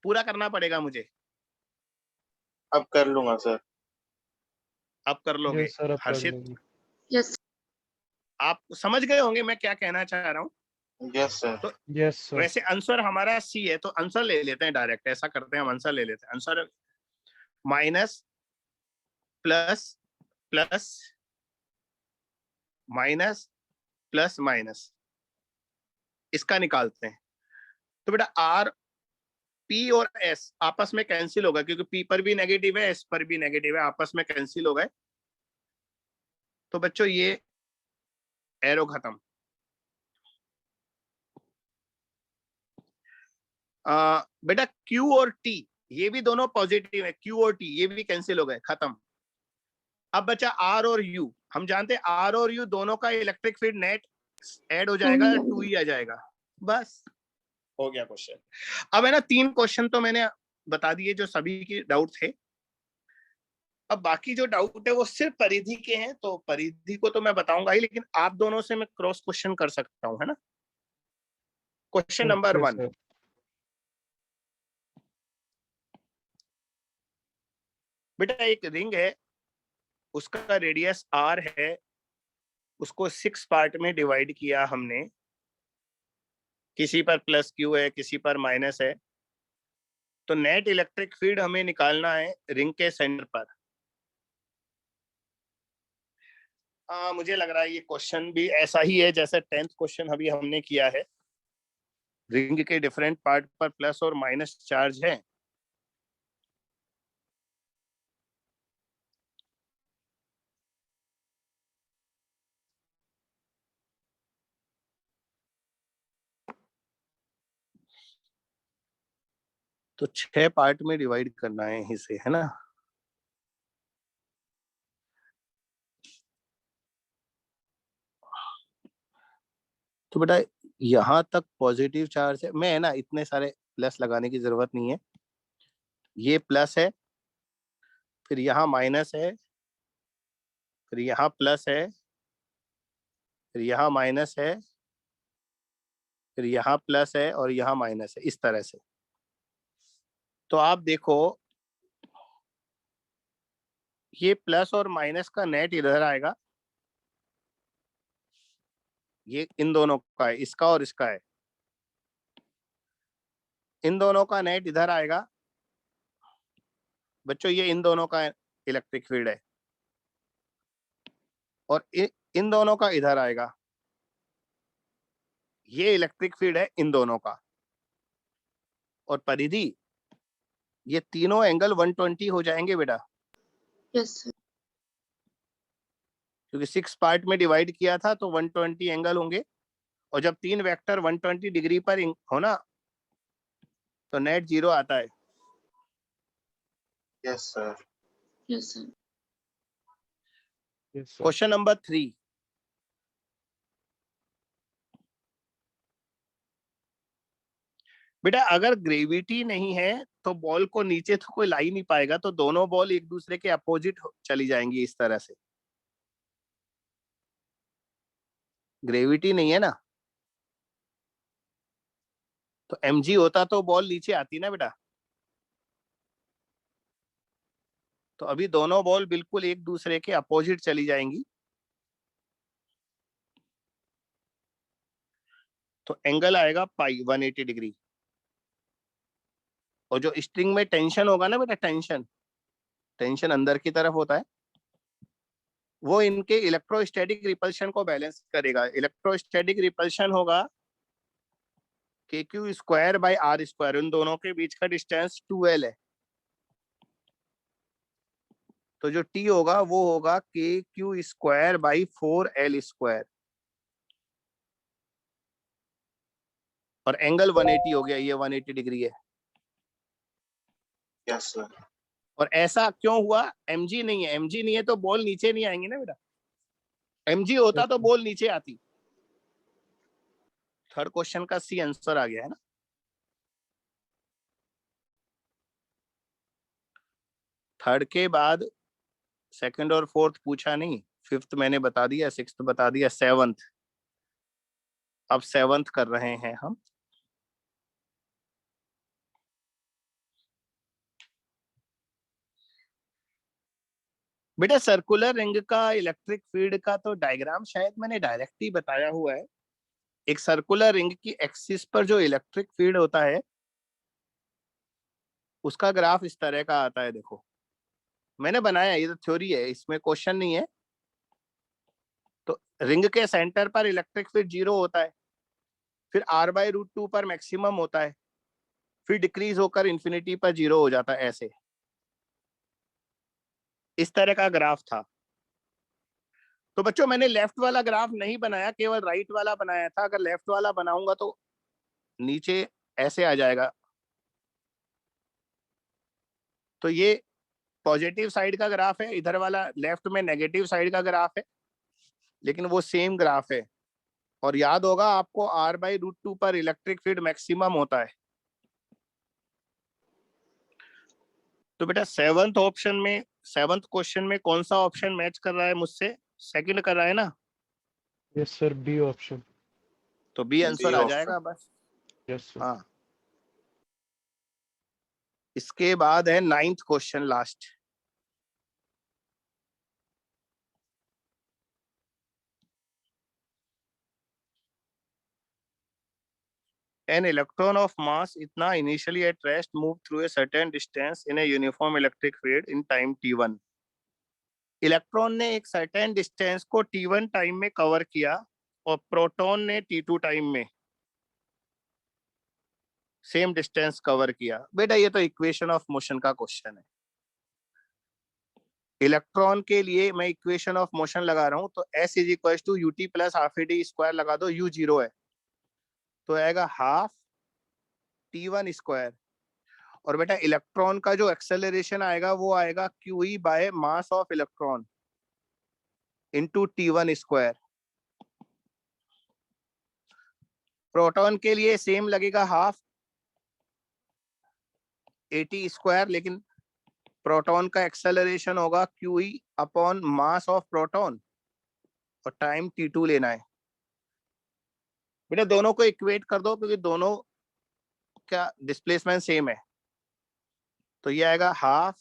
पूरा करना पड़ेगा मुझे? अब कर लूंगा सर। आप कर लोगे? यस सर, अब कर हर्षित, लेंगे। Yes, आप समझ गए होंगे मैं क्या कहना चाह रहा हूँ। Yes sir. तो यस सर। वैसे आंसर हमारा C है, तो आंसर ले लेते हैं डायरेक्ट, ऐसा करते हैं, हम आंसर ले लेते हैं। Answer minus plus plus minus plus minus, इसका निकालते हैं। तो बेटा R, P और S आपस में कैंसिल होगा, क्योंकि P पर भी नेगेटिव है, S पर भी नेगेटिव है, आपस में कैंसिल हो गए। तो बच्चों ये एरो खत्म। बेटा Q और T ये भी दोनों पॉजिटिव है, Q और T ये भी कैंसिल हो गए, खत्म। अब बचा R और U, हम जानते हैं R और U दोनों का इलेक्ट्रिक फील्ड नेट ऐड हो जाएगा, 2E आ जाएगा, बस। हो गया क्वेश्चन। अब है ना 3 क्वेश्चन तो मैंने बता दिए जो सभी के डाउट थे। अब बाकी जो डाउट है वो सिर्फ परिधि के हैं, तो परिधि को तो मैं बताऊंगा ही, लेकिन आप दोनों से मैं क्रॉस क्वेश्चन कर सकता हूं, है ना। Question number okay 1, sir. बेटा एक रिंग है, उसका रेडियस r है, उसको 6 पार्ट में डिवाइड किया हमने, किसी पर प्लस क्यू है, किसी पर माइनस है। तो नेट इलेक्ट्रिक फील्ड हमें निकालना है रिंग के सेंटर पर। मुझे लग रहा है ये क्वेश्चन भी ऐसा ही है जैसे 10th क्वेश्चन अभी हमने किया है। रिंग के डिफरेंट पार्ट पर प्लस और माइनस चार्ज है। तो 6 पार्ट में डिवाइड करना है इसे, है ना। तो बेटा यहां तक पॉजिटिव चार्ज है, मैं है ना इतने सारे प्लस लगाने की जरूरत नहीं है। ये प्लस है, फिर यहाँ माइनस है, फिर यहाँ प्लस है, फिर यहाँ माइनस है, फिर यहाँ प्लस है और यहाँ माइनस है, इस तरह से। तो आप देखो ये प्लस और माइनस का नेट इधर आएगा, ये इन दोनों का है, इसका और इसका है। इन दोनों का नेट इधर आएगा बच्चों, ये इन दोनों का इलेक्ट्रिक फील्ड है, और इन दोनों का इधर आएगा, ये इलेक्ट्रिक फील्ड है इन दोनों का। और परिधि ये तीनों एंगल 120 हो जाएंगे बेटा, यस सर। क्योंकि 6 पार्ट में डिवाइड किया था तो 120 एंगल होंगे। और जब 3 वेक्टर 120 डिग्री पर हो ना, तो नेट 0 आता है। Yes sir. Yes sir. Yes sir. Question number 3, बेटा अगर ग्रेविटी नहीं है तो बॉल को नीचे तो कोई ला ही नहीं पाएगा, तो दोनों बॉल एक दूसरे के अपोजिट चली जाएंगी इस तरह से। ग्रेविटी नहीं है ना, तो mg होता तो बॉल नीचे आती ना बेटा। तो अभी दोनों बॉल बिल्कुल एक दूसरे के अपोजिट चली जाएंगी, तो एंगल आएगा पाई 180 डिग्री। और जो स्ट्रिंग में टेंशन होगा ना बेटा, टेंशन टेंशन अंदर की तरफ होता है, वो इनके इलेक्ट्रोस्टैटिक रिपल्शन को बैलेंस करेगा। इलेक्ट्रोस्टैटिक रिपल्शन होगा KQ square by R square, उन दोनों के बीच का डिस्टेंस 2L है। तो जो T होगा वो होगा KQ square by 4L square, और एंगल 180 हो गया, ये 180 डिग्री है। Yes sir. और ऐसा क्यों हुआ, mg नहीं है, mg नहीं है तो बॉल नीचे नहीं आएंगी ना बेटा, mg होता तो बॉल नीचे आती। थर्ड क्वेश्चन का सी आंसर आ गया है ना। थर्ड के बाद सेकंड और फोर्थ पूछा नहीं, फिफ्थ मैंने बता दिया, सिक्स्थ बता दिया, सेवंथ। अब सेवंथ कर रहे हैं हम। बेटा सर्कुलर रिंग का इलेक्ट्रिक फील्ड का तो डायग्राम शायद मैंने डायरेक्ट ही बताया हुआ है। एक सर्कुलर रिंग की एक्सिस पर जो इलेक्ट्रिक फील्ड होता है उसका ग्राफ इस तरह का आता है। देखो मैंने बनाया, ये तो थ्योरी है, इसमें क्वेश्चन नहीं है। तो रिंग के सेंटर पर इलेक्ट्रिक फील्ड 0 होता है, फिर r/√2 पर मैक्सिमम होता है, फिर डिक्रीज होकर इंफिनिटी पर 0 हो जाता है। ऐसे इस तरह का ग्राफ था। तो बच्चों मैंने लेफ्ट वाला ग्राफ नहीं बनाया, केवल राइट वाला बनाया था। अगर लेफ्ट वाला बनाऊंगा तो नीचे ऐसे आ जाएगा। तो ये पॉजिटिव साइड का ग्राफ है, इधर वाला लेफ्ट में नेगेटिव साइड का ग्राफ है, लेकिन वो सेम ग्राफ है। और याद होगा आपको R/√2 पर इलेक्ट्रिक फील्ड मैक्सिमम होता है। तो बेटा सेवंथ क्वेश्चन में कौन सा ऑप्शन मैच कर रहा है मुझसे? सेकंड कर रहा है ना? Yes sir, B option. तो बी आंसर आ option. जाएगा बस। Yes sir. हाँ, इसके बाद है 9th question, last. An electron of mass इतना initially at rest move through a certain distance in a uniform electric field in time t1. Electron ने एक सर्टेन डिस्टेंस को t1 टाइम में कवर किया और प्रोटॉन ने t2 टाइम में same distance cover किया। बेटा ये तो इक्वेशन ऑफ मोशन का क्वेश्चन है। इलेक्ट्रॉन के लिए मैं इक्वेशन ऑफ मोशन लगा रहा हूं, तो S is equal to ut plus half a d square लगा दो, u 0 है तो आएगा हाफ t1 स्क्वायर। और बेटा इलेक्ट्रॉन का जो एक्सेलरेशन आएगा वो आएगा QE by mass of electron into t1 square. Proton के लिए सेम लगेगा हाफ AT स्क्वायर, लेकिन प्रोटॉन का एक्सेलरेशन होगा QE upon mass of proton और टाइम t2 लेना है। बेटा दोनों को इक्वेट कर दो क्योंकि दोनों का डिस्प्लेसमेंट सेम है। तो ये आएगा half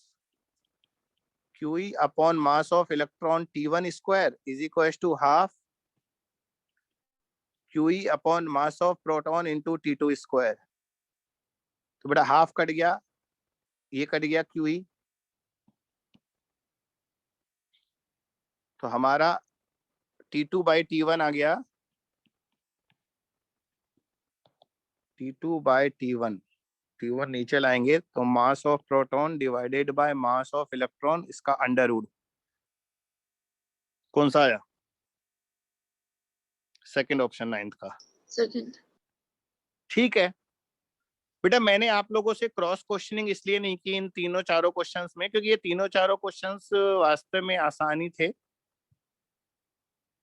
QE upon mass of electron t1 square is equal to half QE upon mass of proton into t2 square. तो बेटा हाफ कट गया, ये कट गया QE, तो हमारा t2 बाई t1 आ गया t2 बाई t1। t1 नीचे लाएंगे तो मास of proton divided by mass of electron, इसका अंडर रूट। कौन सा आया? सेकंड ऑप्शन 9th का। सेकंड। ठीक है बेटा, मैंने आप लोगों से क्रॉस क्वेश्चनिंग इसलिए नहीं की इन तीनों चारों क्वेश्चंस में क्योंकि ये तीनों चारों क्वेश्चंस वास्तव में आसानी थे।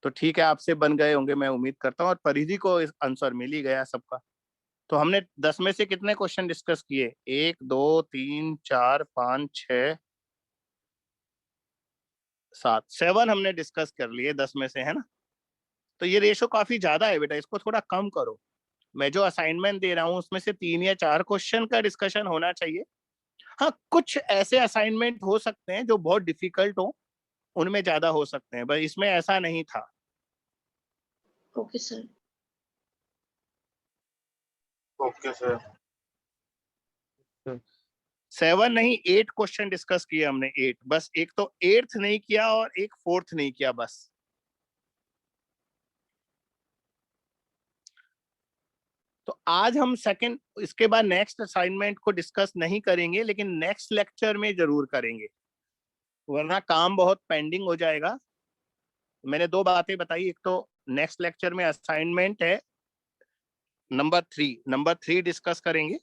तो ठीक है, आपसे बन गए होंगे मैं उम्मीद करता हूँ, और परिधि को आंसर मिल ही गया सबका। तो हमने 10 में से कितने क्वेश्चन डिस्कस किए? 1 2 3 4 5 6 7 7 हमने डिस्कस कर लिए 10 में से, है ना? तो ये रेशो काफी ज्यादा है बेटा, इसको थोड़ा कम करो। मैं जो असाइनमेंट दे रहा हूँ उसमें से 3 या 4 क्वेश्चन का डिस्कशन होना चाहिए। हाँ, कुछ ऐसे असाइनमेंट हो सकते हैं जो बहुत डिफिकल्ट हो, उनमें ज्यादा हो सकते हैं, बस इसमें ऐसा नहीं था। Okay sir. Okay sir. 7 नहीं 8 क्वेश्चन डिस्कस किए हमने, 8 बस। एक तो 8th नहीं किया और एक 4th नहीं किया बस। तो आज हम सेकंड, इसके बाद नेक्स्ट असाइनमेंट को डिस्कस नहीं करेंगे, लेकिन नेक्स्ट लेक्चर में जरूर करेंगे, वरना काम बहुत पेंडिंग हो जाएगा। मैंने 2 बातें बताई, एक तो नेक्स्ट लेक्चर में असाइनमेंट है नंबर 3 डिस्कस करेंगे।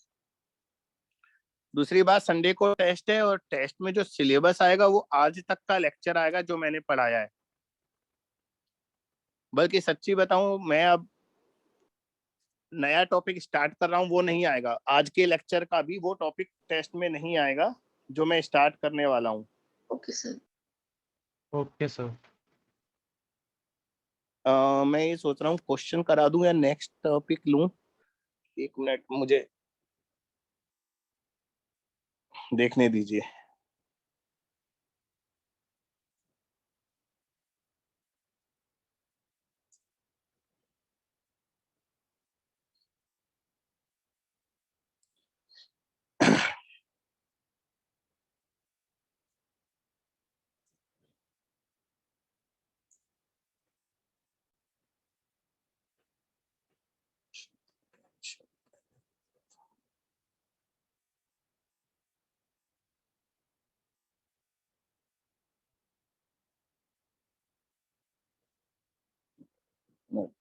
दूसरी बात, संडे को टेस्ट है और टेस्ट में जो सिलेबस आएगा वो आज तक का लेक्चर आएगा जो मैंने पढ़ाया है। बल्कि सच्ची बताऊं, मैं अब नया टॉपिक स्टार्ट कर रहा हूं, वो नहीं आएगा। आज के लेक्चर का भी वो टॉपिक टेस्ट में नहीं आएगा जो मैं स्टार्ट करने वाला हूं। Okay sir. Okay sir. मैं ये सोच रहा हूँ क्वेश्चन करा दूं या नेक्स्ट टॉपिक लूं। 1 मिनट मुझे देखने दीजिए।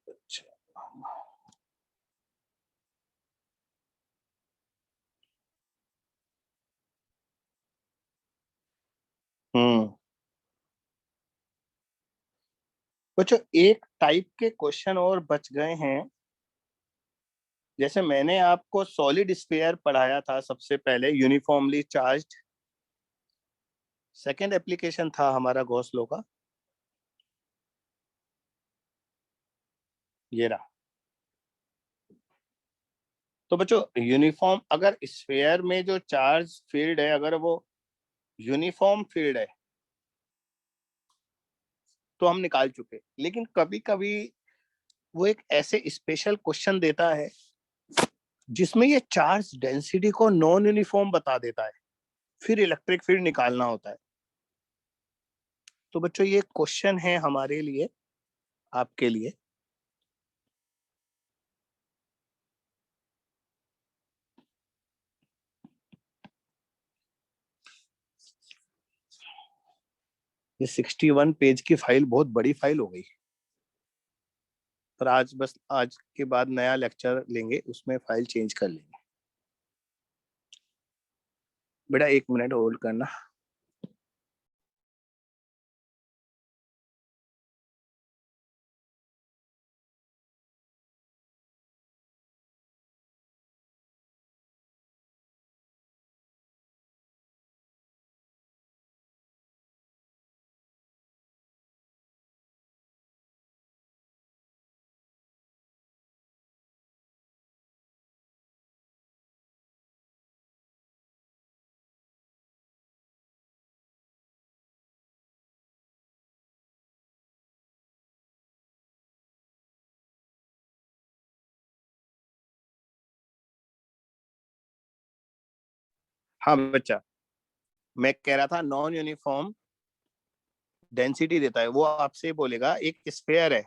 अच्छा, हम्म बच्चों एक टाइप के क्वेश्चन और बच गए हैं। जैसे मैंने आपको सॉलिड स्फीयर पढ़ाया था सबसे पहले, यूनिफॉर्मली चार्ज्ड। सेकंड एप्लीकेशन था हमारा गॉस लॉ का, ये रहा। तो बच्चों यूनिफॉर्म, अगर स्फीयर में जो चार्ज फील्ड है अगर वो यूनिफॉर्म फील्ड है तो हम निकाल चुके। लेकिन कभी कभी वो एक ऐसे स्पेशल क्वेश्चन देता है जिसमें ये चार्ज डेंसिटी को नॉन यूनिफॉर्म बता देता है, फिर इलेक्ट्रिक फील्ड निकालना होता है। तो बच्चों ये क्वेश्चन है हमारे लिए, आपके लिए। ये 61 पेज की फाइल बहुत बड़ी फाइल हो गई, पर आज के बाद नया लेक्चर लेंगे, उसमें फाइल चेंज कर लेंगे। बेटा 1 मिनट होल्ड करना। हाँ बच्चा, मैं कह रहा था नॉन यूनिफॉर्म डेंसिटी देता है। वो आपसे बोलेगा एक स्फीयर है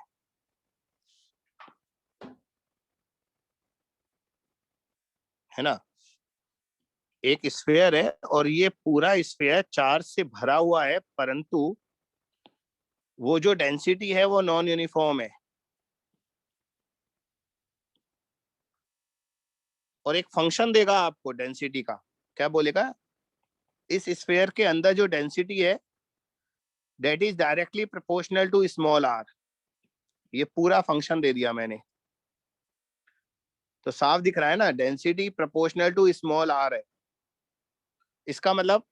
ना, एक स्फीयर है और ये पूरा स्फीयर चार्ज से भरा हुआ है, परंतु वो जो डेंसिटी है वो नॉन यूनिफॉर्म है। और एक फंक्शन देगा आपको डेंसिटी का। क्या बोलेगा? इस स्फीयर के अंदर जो डेंसिटी है that is directly proportional to small r. ये पूरा फंक्शन दे दिया मैंने, तो साफ दिख रहा है ना, density proportional to small r है। इसका मतलब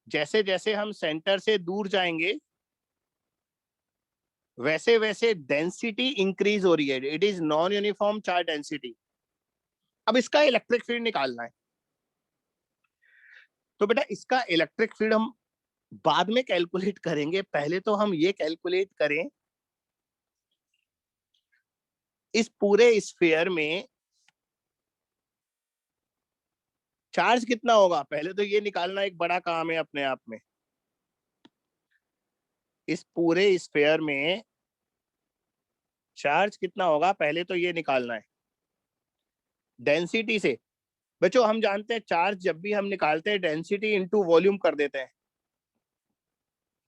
जैसे जैसे हम सेंटर से दूर जाएंगे वैसे वैसे डेंसिटी इंक्रीज हो रही है। It is non uniform charge density. अब इसका इलेक्ट्रिक फील्ड निकालना है। तो बेटा इसका इलेक्ट्रिक फील्ड हम बाद में कैलकुलेट करेंगे, पहले तो हम ये कैलकुलेट करें इस पूरे स्फीयर में चार्ज कितना होगा। पहले तो ये निकालना एक बड़ा काम है अपने आप में। इस पूरे स्फीयर में चार्ज कितना होगा पहले तो ये निकालना है डेंसिटी से। बच्चों हम जानते हैं चार्ज जब भी हम निकालते हैं डेंसिटी इनटू वॉल्यूम कर देते हैं।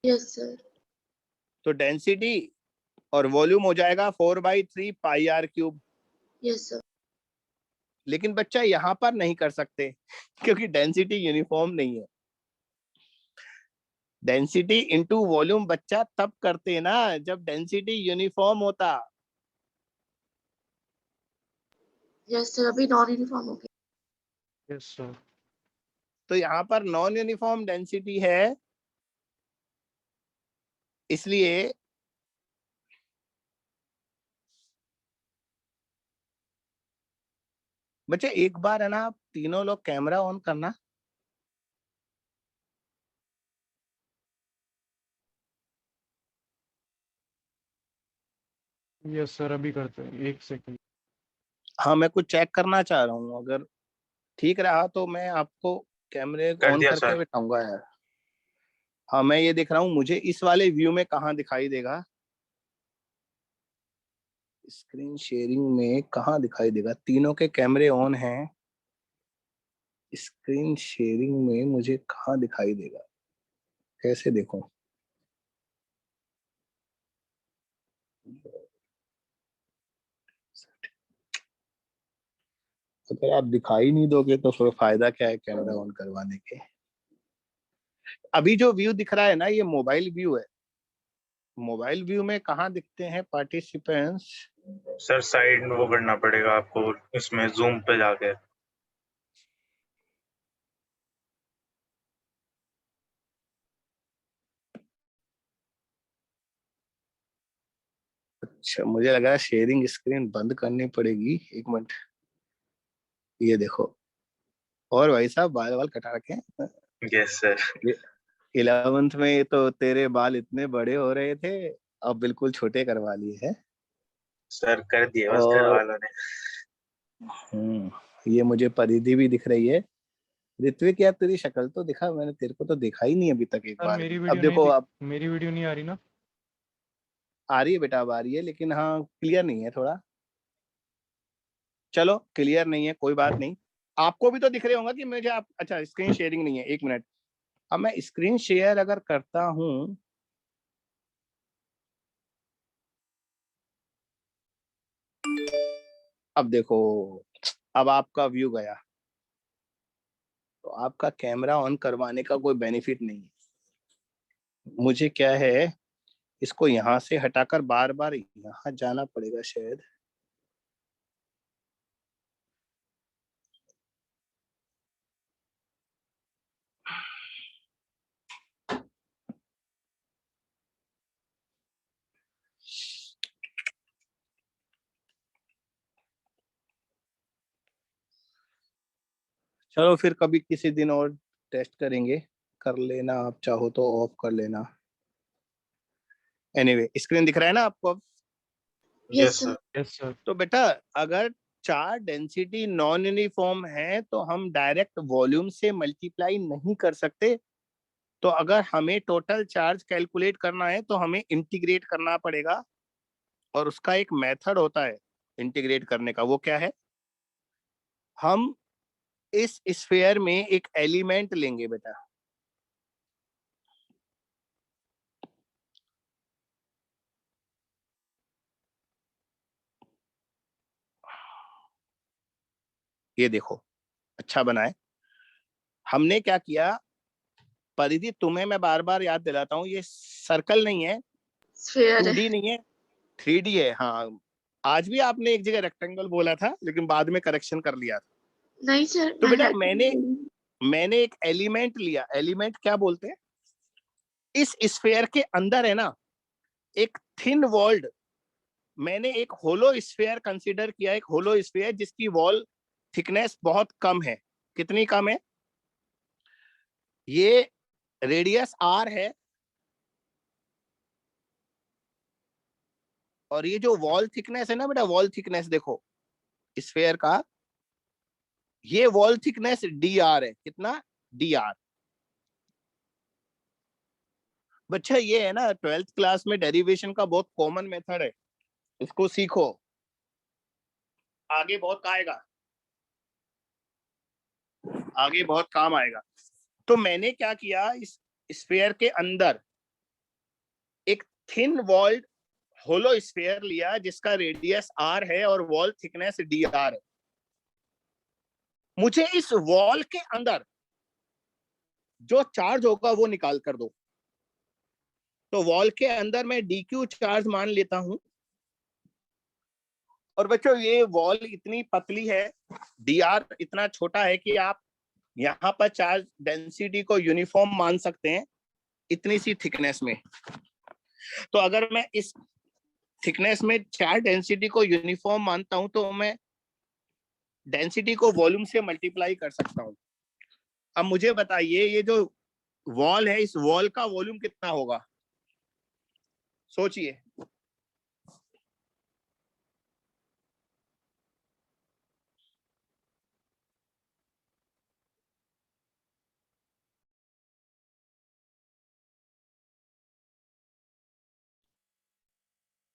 Yes sir. तो डेंसिटी और वॉल्यूम हो जाएगा 4/3 पाई आर क्यूब। Yes sir. लेकिन बच्चा यहाँ पर नहीं कर सकते क्योंकि डेंसिटी यूनिफॉर्म नहीं है। डेंसिटी इनटू वॉल्यूम बच्चा तब करते ना जब डेंसिटी यूनिफॉर्म होता। यस सर, अभी नॉन यूनिफॉर्म हो गया। Yes sir. तो यहाँ पर नॉन यूनिफॉर्म डेंसिटी है, इसलिए बच्चे एक बार है ना, आप तीनों लोग कैमरा ऑन करना। यस सर, अभी करते हैं, 1 सेकंड। हाँ मैं कुछ चेक करना चाह रहा हूँ, अगर ठीक रहा तो मैं आपको कैमरे कर ऑन दिया करके सर। बिठाऊंगा यार। हाँ मैं ये देख रहा हूँ मुझे इस वाले व्यू में कहाँ दिखाई देगा, स्क्रीन शेयरिंग में कहाँ दिखाई देगा। तीनों के कैमरे ऑन हैं, स्क्रीन शेयरिंग में मुझे कहाँ दिखाई देगा, कैसे देखूं। अगर आप दिखाई नहीं दोगे तो फिर फायदा क्या है कैमरा ऑन करवाने के। अभी जो व्यू दिख रहा है ना ये मोबाइल व्यू है। मोबाइल व्यू में कहाँ दिखते हैं पार्टिसिपेंट्स? सर साइड में वो करना पड़ेगा आपको, इसमें जूम पे जाके। अच्छा, मुझे लगा शेयरिंग स्क्रीन बंद करनी पड़ेगी। एक मिनट, ये देखो। और भाई साहब बाल बाल कटा रखे हैं। Yes sir. 11th में तो तेरे बाल इतने बड़े हो रहे थे, अब बिल्कुल छोटे करवा लिए है। सर कर दिए बस घर और वालों ने। ये मुझे परिधि भी दिख रही है। ऋत्विक यार तेरी शक्ल तो दिखा, मैंने तेरे को तो देखा ही नहीं अभी तक एक सर बार मेरी भी। अब वीडियो नहीं देखो, अब मेरी वीडियो नहीं आ रही ना? आ रही है बेटा, अब आ रही है, लेकिन हाँ क्लियर नहीं है थोड़ा। चलो क्लियर नहीं है, कोई बात नहीं। आपको भी तो दिख रहे होगा कि मुझे आप, अच्छा स्क्रीन शेयरिंग नहीं है, एक मिनट। अब मैं स्क्रीन शेयर अगर करता हूं, अब देखो, अब आपका व्यू गया, तो आपका कैमरा ऑन करवाने का कोई बेनिफिट नहीं है। मुझे क्या है, इसको यहां से हटाकर बार बार यहाँ जाना पड़ेगा शायद। चलो फिर कभी किसी दिन और टेस्ट करेंगे, कर लेना आप चाहो तो ऑफ कर लेना। एनीवे स्क्रीन दिख रहा है ना आपको अब? Yes yes sir. Sir. Yes sir. तो बेटा, अगर चार डेंसिटी नॉन यूनिफॉर्म है तो हम डायरेक्ट वॉल्यूम से मल्टीप्लाई नहीं कर सकते। तो अगर हमें टोटल चार्ज कैलकुलेट करना है तो हमें इंटीग्रेट करना पड़ेगा, और उसका एक मेथड होता है इंटीग्रेट करने का। वो क्या है, हम इस स्फीयर में एक एलिमेंट लेंगे बेटा। ये देखो, अच्छा बना है। हमने क्या किया, परिधि तुम्हें मैं बार बार याद दिलाता हूँ, ये सर्कल नहीं है, स्फीयर है। 2D नहीं है, 3D है। हाँ, आज भी आपने एक जगह रेक्टेंगल बोला था, लेकिन बाद में करेक्शन कर लिया था। नहीं सर, तो मैं बेटा रेक्टेंगल। मैंने एक एलिमेंट लिया। एलिमेंट क्या बोलते हैं? इस स्फीयर के अंदर है ना एक थिन वॉल्ड, मैंने एक होलो स्फीयर कंसीडर किया, एक होलो स्फीयर जिसकी वॉल थिकनेस बहुत कम है। कितनी कम है? ये रेडियस r है, और ये जो वॉल थिकनेस है ना बेटा, वॉल थिकनेस देखो स्फीयर का, ये वॉल थिकनेस dr है। कितना? dr। बच्चा ये है ना 12th क्लास में डेरिवेशन का बहुत कॉमन मेथड है, इसको सीखो, आगे बहुत आएगा, आगे बहुत काम आएगा। तो मैंने क्या किया, इस स्फीयर के अंदर एक थिन वॉल्ड होलो स्फीयर लिया जिसका रेडियस r है और वॉल थिकनेस dr है। मुझे इस वॉल के अंदर जो चार्ज होगा वो निकाल कर दो। तो वॉल के अंदर मैं dq चार्ज मान लेता हूं। और बच्चों ये वॉल इतनी पतली है, dr इतना छोटा है कि आप यहाँ पर चार्ज डेंसिटी को यूनिफॉर्म मान सकते हैं इतनी सी थिकनेस में। तो अगर मैं इस थिकनेस में चार्ज डेंसिटी को यूनिफॉर्म मानता हूं तो मैं डेंसिटी को वॉल्यूम से मल्टीप्लाई कर सकता हूं। अब मुझे बताइए, ये जो वॉल है, इस वॉल का वॉल्यूम कितना होगा? सोचिए।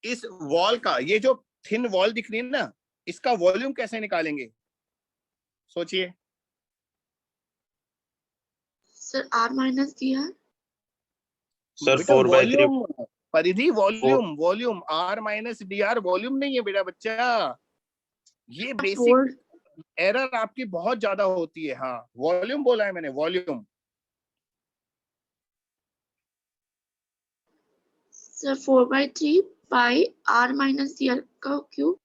इस वॉल का, ये जो थिन वॉल दिख रही है ना, इसका वॉल्यूम कैसे निकालेंगे? सोचिए। Sir r minus dr। Sir बेटा 4/3। वॉल्यूम, परिधि volume, volume r minus dr volume नहीं है बेटा बच्चा। ये बेसिक वोल्ट। एरर आपकी बहुत ज्यादा होती है। हाँ वॉल्यूम बोला है मैंने, volume. Sir 4/3 pi r minus dr का क्यूब।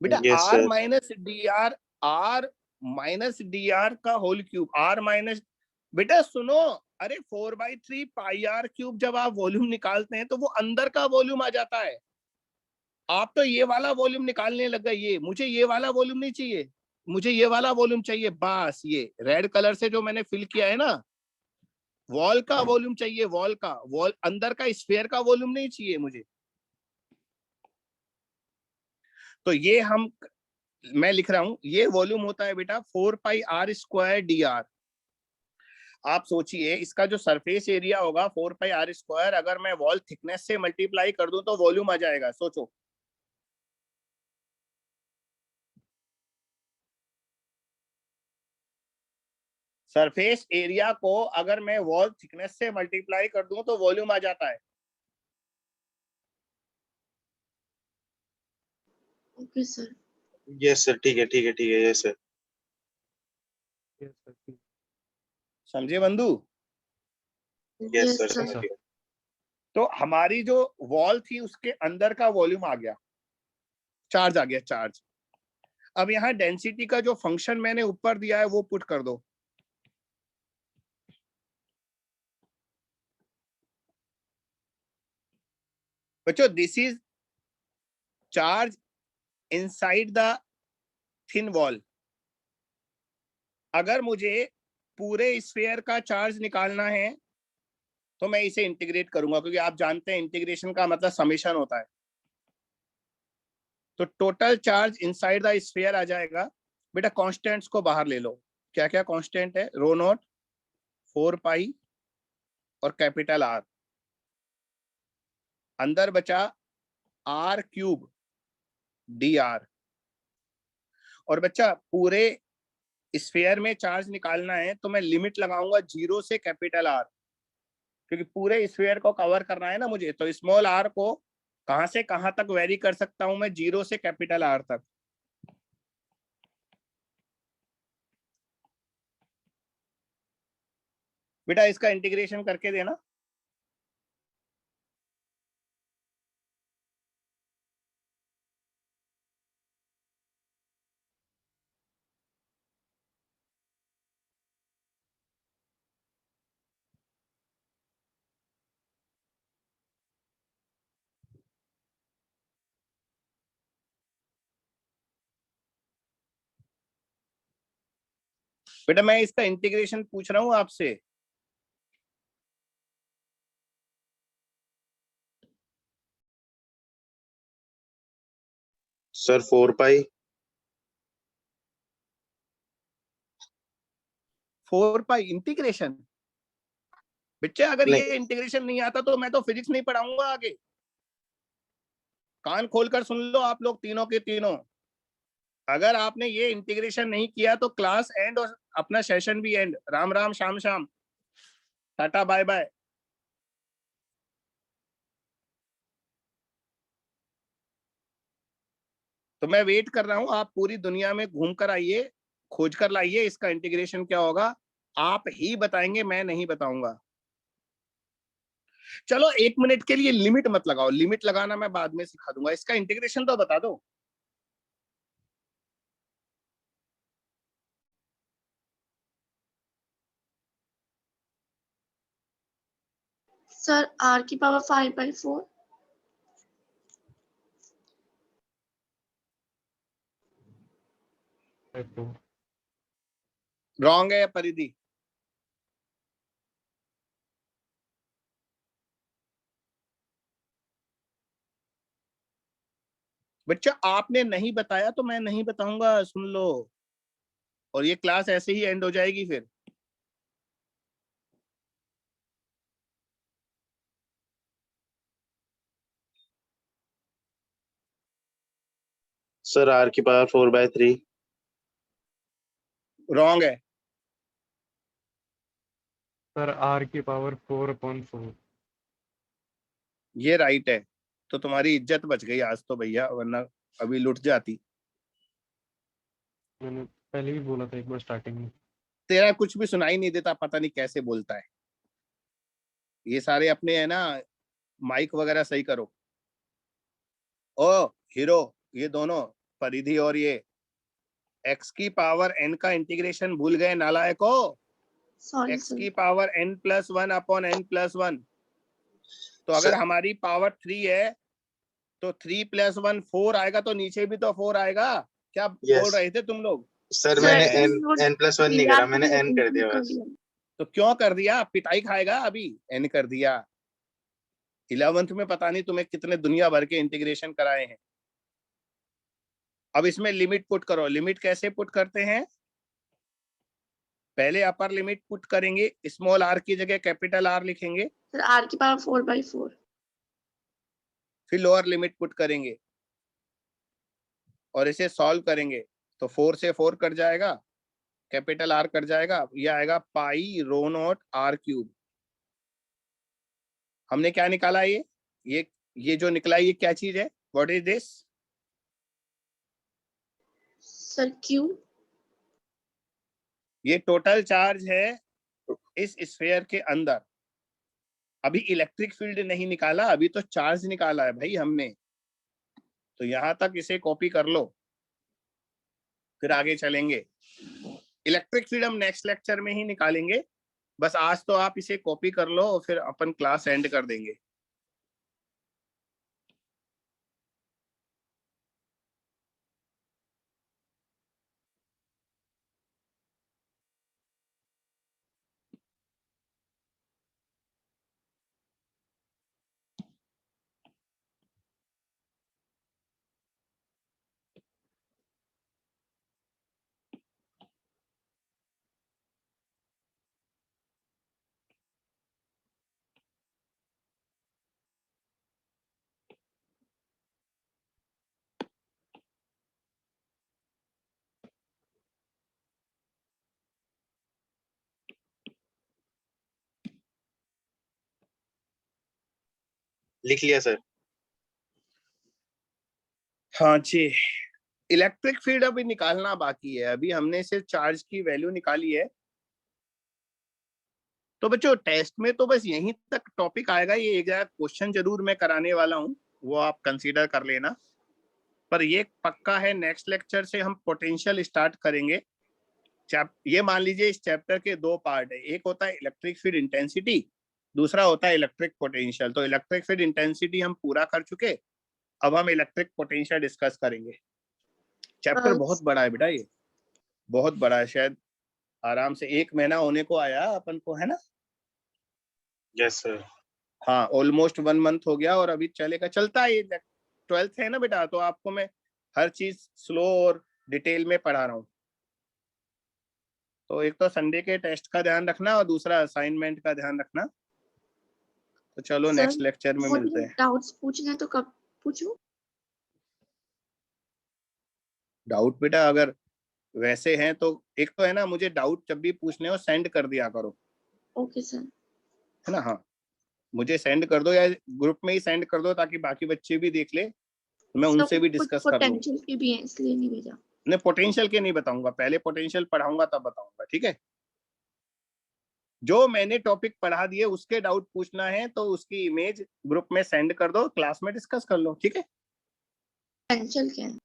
बेटा Yes, r sir. Minus d r, r minus d r का होल क्यूब, आर माइनस, बेटा सुनो, अरे 4/3 पाई आर क्यूब जब आप वॉल्यूम निकालते हैं तो वो अंदर का वॉल्यूम आ जाता है। आप तो ये वाला वॉल्यूम निकालने लग गए, ये मुझे ये वाला वॉल्यूम नहीं चाहिए, मुझे ये वाला वॉल्यूम चाहिए बस। ये रेड कलर से जो मैंने फिल किया है ना, वॉल का वॉल्यूम चाहिए, वॉल का, वॉल अंदर का स्फीयर का वॉल्यूम नहीं चाहिए मुझे। तो ये मैं लिख रहा हूं, ये वॉल्यूम होता है बेटा 4πr² dr। आप सोचिए इसका जो सरफेस एरिया होगा 4πr², अगर मैं वॉल थिकनेस से मल्टीप्लाई कर दूं तो वॉल्यूम आ जाएगा। सोचो, सरफेस एरिया को अगर मैं वॉल थिकनेस से मल्टीप्लाई कर दूं तो वॉल्यूम आ जाता है। Okay sir. Yes, sir. ठीक है, ठीक है, ठीक है। Yes, sir. Yes, sir. समझे बंधु? Yes, yes sir. सर। समझ गया। तो हमारी जो वॉल थी उसके अंदर का वॉल्यूम आ गया, चार्ज आ गया, चार्ज। अब यहाँ डेंसिटी का जो फंक्शन मैंने ऊपर दिया है वो पुट कर दो। बच्चों this is charge inside the thin wall. अगर मुझे पूरे स्फीयर का चार्ज निकालना है तो मैं इसे इंटीग्रेट करूंगा, क्योंकि आप जानते हैं इंटीग्रेशन का मतलब समेशन होता है। तो total charge inside the sphere आ जाएगा। बेटा कांस्टेंट्स को बाहर ले लो। क्या क्या कांस्टेंट है? रो नॉट, 4 पाई और कैपिटल आर। अंदर बचा आर क्यूब डी आर। और बच्चा पूरे स्फीयर में चार्ज निकालना है तो मैं लिमिट लगाऊंगा 0 से कैपिटल आर, क्योंकि पूरे स्फीयर को कवर करना है ना मुझे। तो स्मॉल आर को कहां से कहां तक वेरी कर सकता हूं मैं? 0 से कैपिटल आर तक। बेटा इसका इंटीग्रेशन करके देना। बेटा मैं इसका इंटीग्रेशन पूछ रहा हूं आपसे। Sir, 4 pi. 4 पाई इंटीग्रेशन? बच्चे अगर नहीं, ये इंटीग्रेशन नहीं आता तो मैं तो फिजिक्स नहीं पढ़ाऊंगा आगे। कान खोलकर सुन लो आप लोग तीनों के तीनों। अगर आपने ये इंटीग्रेशन नहीं किया तो क्लास एंड और अपना सेशन भी एंड। राम राम, शाम शाम, टाटा बाय बाय। तो मैं वेट कर रहा हूं, आप पूरी दुनिया में घूम कर आइए, खोज कर लाइए इसका इंटीग्रेशन क्या होगा। आप ही बताएंगे, मैं नहीं बताऊंगा। चलो 1 मिनट के लिए लिमिट मत लगाओ, लिमिट लगाना मैं बाद में सिखा दूंगा। इसका इंटीग्रेशन तो बता दो। सर r की पावर 5/4। रॉन्ग है परिधि। बच्चा आपने नहीं बताया तो मैं नहीं बताऊंगा, सुन लो। और ये क्लास ऐसे ही एंड हो जाएगी फिर। sir, r की पावर 4/3. रॉन्ग है। सर r की पावर 4/4। ये राइट है। तो तुम्हारी इज्जत बच गई आज तो भैया, वरना अभी लुट जाती। मैंने पहले भी बोला था एक बार स्टार्टिंग में। तेरा कुछ भी सुनाई नहीं देता, पता नहीं कैसे बोलता है। ये सारे अपने है ना माइक वगैरह सही करो। ओ हीरो, ये दोनों परिधि और ये x की पावर n का इंटीग्रेशन भूल गए नालायको। Sorry x sir. की पावर n+1 अपॉन n+1। तो अगर सर- हमारी पावर 3 है तो 3+1 4 आएगा, तो नीचे भी तो 4 आएगा। क्या बोल रहे थे तुम लोग? सर सर मैंने एक्चुअली n+1 नहीं करा, मैंने n कर दिया कर बस। दिया। तो क्यों कर दिया? पिटाई खाएगा अभी। n कर दिया। 11th में पता नहीं तुम्हें कितने दुनिया भर के इंटीग्रेशन कराए हैं। अब इसमें लिमिट पुट करो। लिमिट कैसे पुट करते हैं? पहले अपर लिमिट पुट करेंगे, स्मॉल r की जगह कैपिटल R लिखेंगे, सर r की पावर 4/4। फिर लोअर लिमिट पुट करेंगे और इसे सॉल्व करेंगे। तो 4 से 4 कट जाएगा, कैपिटल R कट जाएगा, ये आएगा पाई रो नॉट r³। हमने क्या निकाला? ये जो निकला ये क्या चीज है? What is this? Sir q। ये टोटल चार्ज है इस स्फीयर के अंदर। अभी इलेक्ट्रिक फील्ड नहीं निकाला, अभी तो चार्ज निकाला है भाई हमने। तो यहां तक इसे कॉपी कर लो, फिर आगे चलेंगे। इलेक्ट्रिक फील्ड हम नेक्स्ट लेक्चर में ही निकालेंगे। बस आज तो आप इसे कॉपी कर लो, फिर अपन क्लास एंड कर देंगे। लिख लिया सर। हाँ जी, इलेक्ट्रिक फील्ड अभी निकालना बाकी है। अभी हमने सिर्फ चार्ज की वैल्यू निकाली है। तो बच्चों टेस्ट में तो बस यहीं तक टॉपिक आएगा। ये एक क्वेश्चन जरूर मैं कराने वाला हूँ, वो आप कंसीडर कर लेना। पर ये पक्का है, नेक्स्ट लेक्चर से हम पोटेंशियल स्टार्ट करेंगे। ये मान लीजिए इस चैप्टर के 2 पार्ट है। एक होता है इलेक्ट्रिक फील्ड इंटेंसिटी, दूसरा होता है इलेक्ट्रिक पोटेंशियल। तो इलेक्ट्रिक फील्ड इंटेंसिटी हम पूरा कर चुके, अब हम इलेक्ट्रिक पोटेंशियल डिस्कस करेंगे। चैप्टर बहुत बड़ा है बेटा, ये बहुत बड़ा है। शायद आराम से 1 महीना होने को आया अपन को, है ना? Yes sir. हाँ, ऑलमोस्ट 1 मंथ हो गया और अभी चलेगा, चलता है। ये 12th है ना बेटा, तो आपको मैं हर चीज स्लो और डिटेल में पढ़ा रहा हूँ। तो एक तो संडे के टेस्ट का ध्यान रखना और दूसरा असाइनमेंट का ध्यान रखना। तो चलो नेक्स्ट लेक्चर में मिलते हैं। डाउट्स पूछना है तो कब पूछूं? डाउट बेटा अगर वैसे हैं तो एक तो है ना, मुझे डाउट जब भी पूछने हो सेंड कर दिया करो। Okay sir. है ना? हाँ, मुझे सेंड कर दो या ग्रुप में ही सेंड कर दो ताकि बाकी बच्चे भी देख ले, तो मैं उनसे भी डिस्कस कर लूँ। पोटेंशियल के भी है इसलिए नहीं भेजा। नहीं, पोटेंशियल के नहीं बताऊंगा, पहले पोटेंशियल पढ़ाऊंगा तब बताऊंगा, ठीक है? जो मैंने टॉपिक पढ़ा दिए उसके डाउट पूछना है तो उसकी इमेज ग्रुप में सेंड कर दो, क्लास में डिस्कस कर लो, ठीक है? पोटेंशियल क्या है?